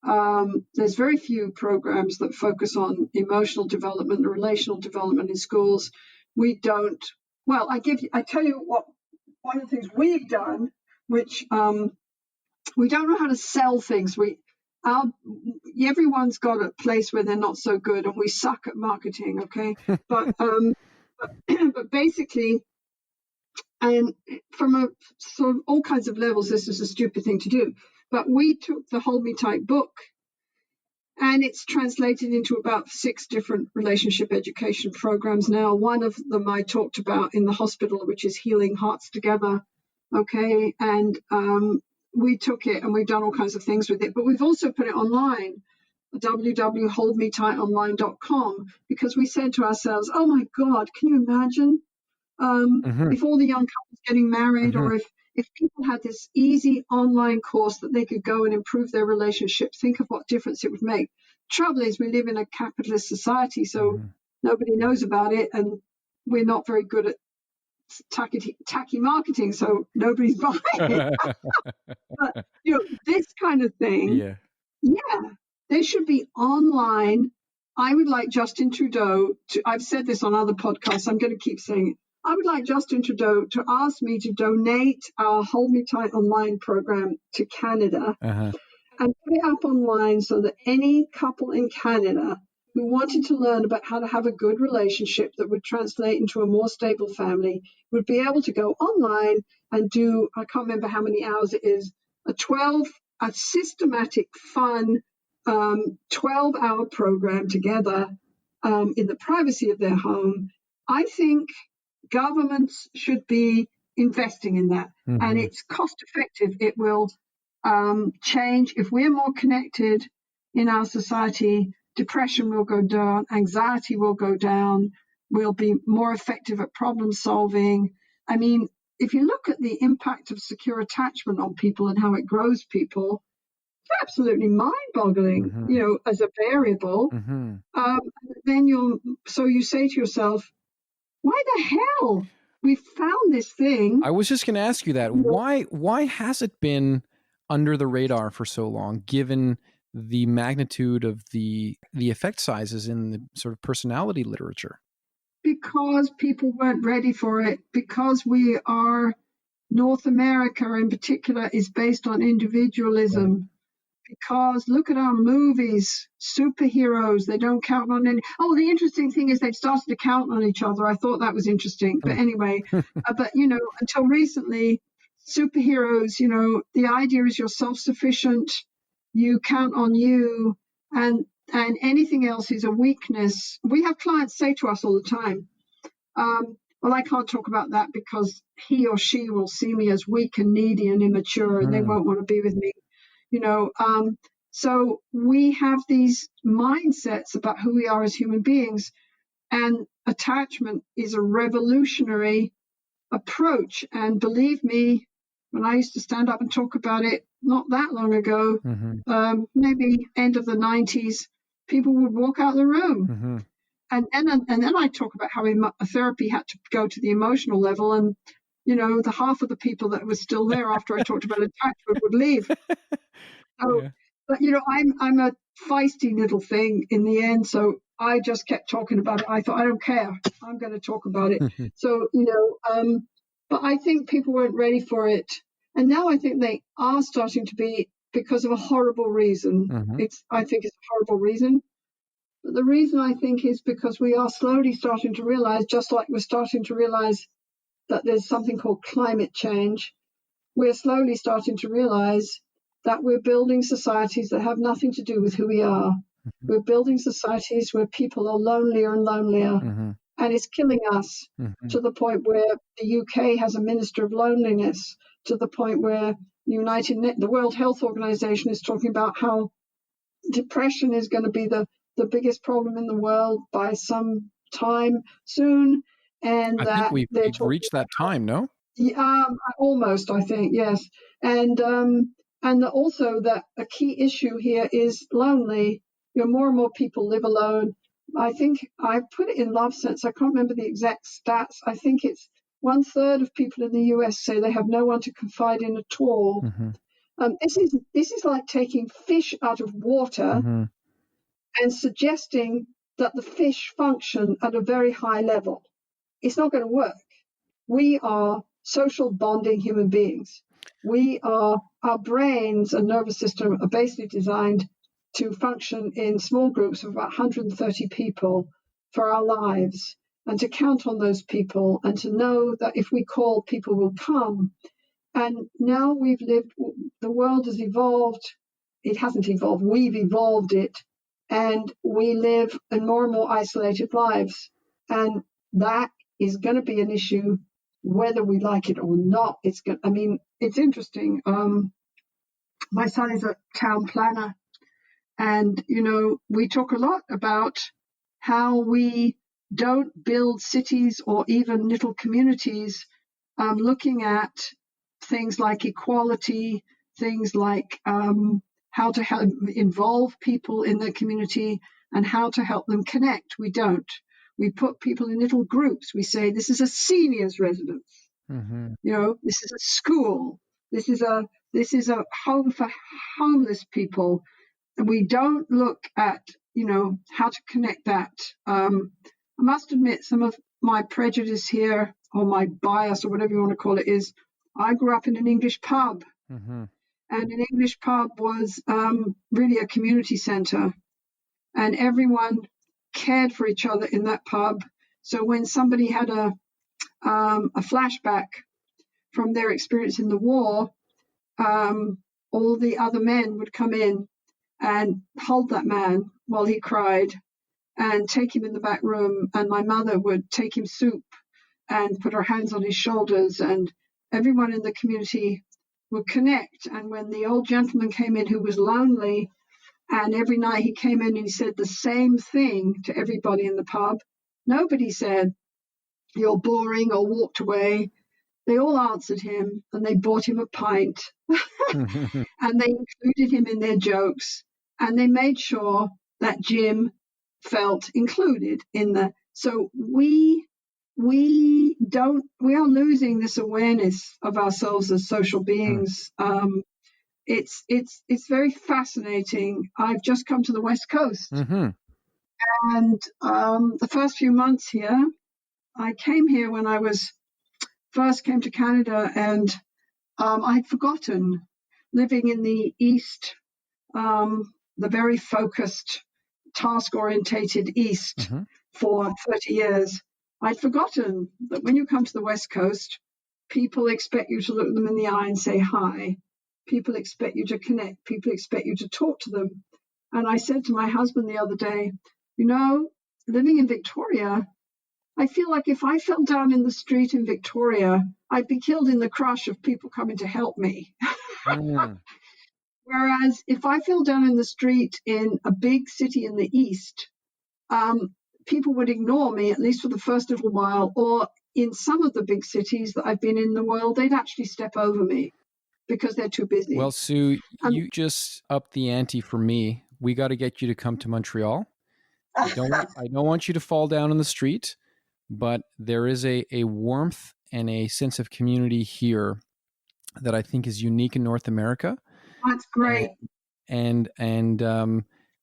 There's very few programs that focus on emotional development and relational development in schools. We don't. Well, I tell you what. One of the things we've done, which we don't know how to sell things. Everyone's got a place where they're not so good, and we suck at marketing. Okay, but basically. And from a sort of all kinds of levels, this is a stupid thing to do. But we took the Hold Me Tight book, and it's translated into about 6 different relationship education programs now. One of them I talked about in the hospital, which is Healing Hearts Together. Okay, and we took it and we've done all kinds of things with it. But we've also put it online, www.holdmetightonline.com, because we said to ourselves, oh my God, can you imagine? If all the young couples getting married, or if people had this easy online course that they could go and improve their relationship, think of what difference it would make. Trouble is, we live in a capitalist society, so nobody knows about it, and we're not very good at tacky marketing, so nobody's buying it. But this kind of thing, there should be online. I would like Justin Trudeau to, I've said this on other podcasts, I'm going to keep saying it. I would like Justin Trudeau to ask me to donate our Hold Me Tight online program to Canada and put it up online so that any couple in Canada who wanted to learn about how to have a good relationship that would translate into a more stable family would be able to go online and do, I can't remember how many hours it is, a systematic, fun 12-hour program together in the privacy of their home. I think governments should be investing in that, and it's cost effective. It will change. If we're more connected in our society, depression will go down, anxiety will go down, we'll be more effective at problem solving. I mean, if you look at the impact of secure attachment on people and how it grows people, it's absolutely mind-boggling, as a variable. Then you say to yourself, why the hell? We found this thing. I was just going to ask you that. Why has it been under the radar for so long, given the magnitude of the effect sizes in the sort of personality literature? Because people weren't ready for it. Because we are, North America in particular is based on individualism. Right. Because look at our movies, superheroes, they don't count on any. Oh, the interesting thing is they've started to count on each other. I thought that was interesting. But anyway, until recently, superheroes, the idea is you're self-sufficient, you count on you, and anything else is a weakness. We have clients say to us all the time, well, I can't talk about that because he or she will see me as weak and needy and immature, and they won't want to be with me. So we have these mindsets about who we are as human beings, and attachment is a revolutionary approach. And believe me, when I used to stand up and talk about it not that long ago, maybe end of the 90s, people would walk out of the room. And then I talk about how therapy had to go to the emotional level, and the half of the people that were still there after I talked about attachment would leave. So, Yeah. but I'm a feisty little thing in the end, so I just kept talking about it. I thought, I don't care, I'm going to talk about it. So but I think people weren't ready for it, and now I think they are starting to be, because of a horrible reason. I think it's a horrible reason. But the reason, I think, is because we are slowly starting to realize, just like we're starting to realize that there's something called climate change, we're slowly starting to realize that we're building societies that have nothing to do with who we are. We're building societies where people are lonelier and lonelier, and it's killing us, to the point where the UK has a minister of loneliness, to the point where the World Health Organization is talking about how depression is going to be the biggest problem in the world by some time soon, and I think that we've they're talking reached that time, no? almost, I think, yes. And also that a key issue here is lonely. More and more people live alone. I think I put it in Love Sense. I can't remember the exact stats. I think it's 1/3 of people in the US say they have no one to confide in at all. This is like taking fish out of water and suggesting that the fish function at a very high level. It's not going to work. We are social bonding human beings. Our brains and nervous system are basically designed to function in small groups of about 130 people for our lives, and to count on those people, and to know that if we call, people will come. And now the world has evolved. It hasn't evolved, we've evolved it, and we live in more and more isolated lives. And that is going to be an issue whether we like it or not. It's interesting. My son is a town planner, and we talk a lot about how we don't build cities or even little communities looking at things like equality, things like how to help involve people in the community and how to help them connect. We don't. We put people in little groups. We say, this is a seniors residence. This is a school. This is a home for homeless people. And we don't look at, how to connect that. I must admit, some of my prejudice here, or my bias, or whatever you want to call it, is I grew up in an English pub. And an English pub was really a community centre, and everyone cared for each other in that pub. So when somebody had a flashback from their experience in the war, all the other men would come in and hold that man while he cried and take him in the back room, and my mother would take him soup and put her hands on his shoulders, and everyone in the community would connect. And when the old gentleman came in who was lonely, and every night he came in and he said the same thing to everybody in the pub, nobody said, "You're boring," or walked away. They all answered him, and they bought him a pint, and they included him in their jokes, and they made sure that Jim felt included in the. So we are losing this awareness of ourselves as social beings. It's very fascinating. I've just come to the West Coast, and the first few months here, I came here when I first came to Canada, and I had forgotten, living in the East, the very focused, task-orientated East for 30 years. I'd forgotten that when you come to the West Coast, people expect you to look them in the eye and say hi. People expect you to connect. People expect you to talk to them. And I said to my husband the other day, living in Victoria, I feel like if I fell down in the street in Victoria, I'd be killed in the crush of people coming to help me. Whereas if I fell down in the street in a big city in the East, people would ignore me, at least for the first little while, or in some of the big cities that I've been in the world, they'd actually step over me. because they're too busy. Well, Sue, you just upped the ante for me. We got to get you to come to Montreal. I don't want you to fall down in the street, but there is a warmth and a sense of community here that I think is unique in North America. That's great. And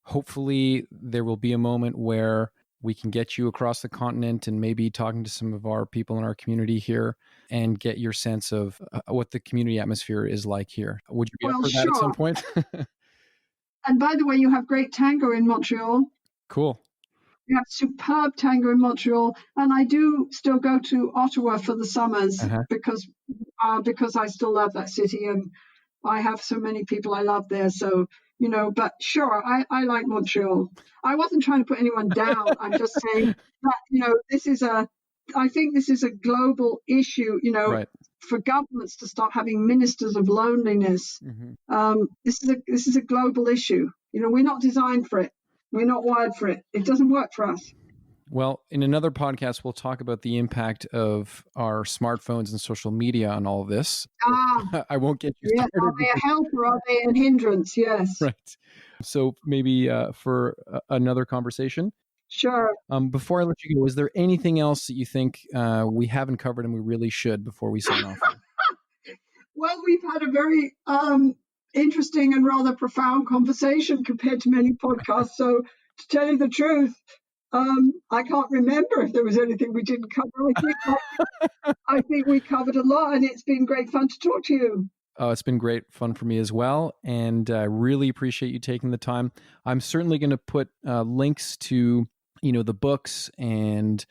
hopefully there will be a moment where we can get you across the continent and maybe talking to some of our people in our community here and get your sense of what the community atmosphere is like here. Would you be up for that at some point? And by the way, you have great tango in Montreal. Cool. You have superb tango in Montreal. And I do still go to Ottawa for the summers because I still love that city and I have so many people I love there. So, but sure, I like Montreal. I wasn't trying to put anyone down. I'm just saying that, I think this is a global issue, right. For governments to start having ministers of loneliness. This is a global issue. We're not designed for it. We're not wired for it. It doesn't work for us. Well, in another podcast, we'll talk about the impact of our smartphones and social media on all of this. I won't get you started. Are they a help or are they a hindrance? Yes. Right. So maybe for another conversation. Sure. Before I let you go, is there anything else that you think we haven't covered and we really should before we sign off? Well, we've had a very interesting and rather profound conversation compared to many podcasts. So to tell you the truth, I can't remember if there was anything we didn't cover. I think we covered a lot, and it's been great fun to talk to you. It's been great fun for me as well, and I really appreciate you taking the time. I'm certainly going to put links to the books and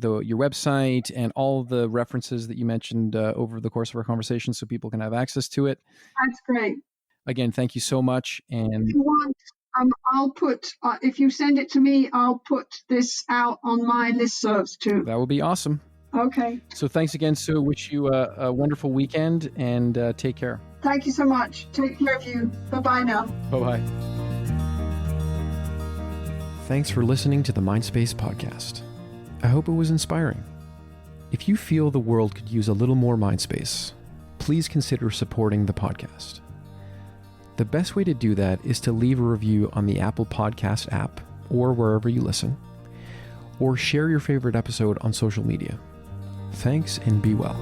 your website and all the references that you mentioned over the course of our conversation, so people can have access to it. That's great. Again, thank you so much. And if you want, I'll put, if you send it to me, I'll put this out on my listservs too. That would be awesome. Okay. So thanks again, Sue. Wish you a wonderful weekend and take care. Thank you so much. Take care of you. Bye-bye now. Bye-bye. Thanks for listening to the Mindspace podcast. I hope it was inspiring. If you feel the world could use a little more Mindspace, please consider supporting the podcast. The best way to do that is to leave a review on the Apple Podcast app or wherever you listen, or share your favorite episode on social media. Thanks and be well.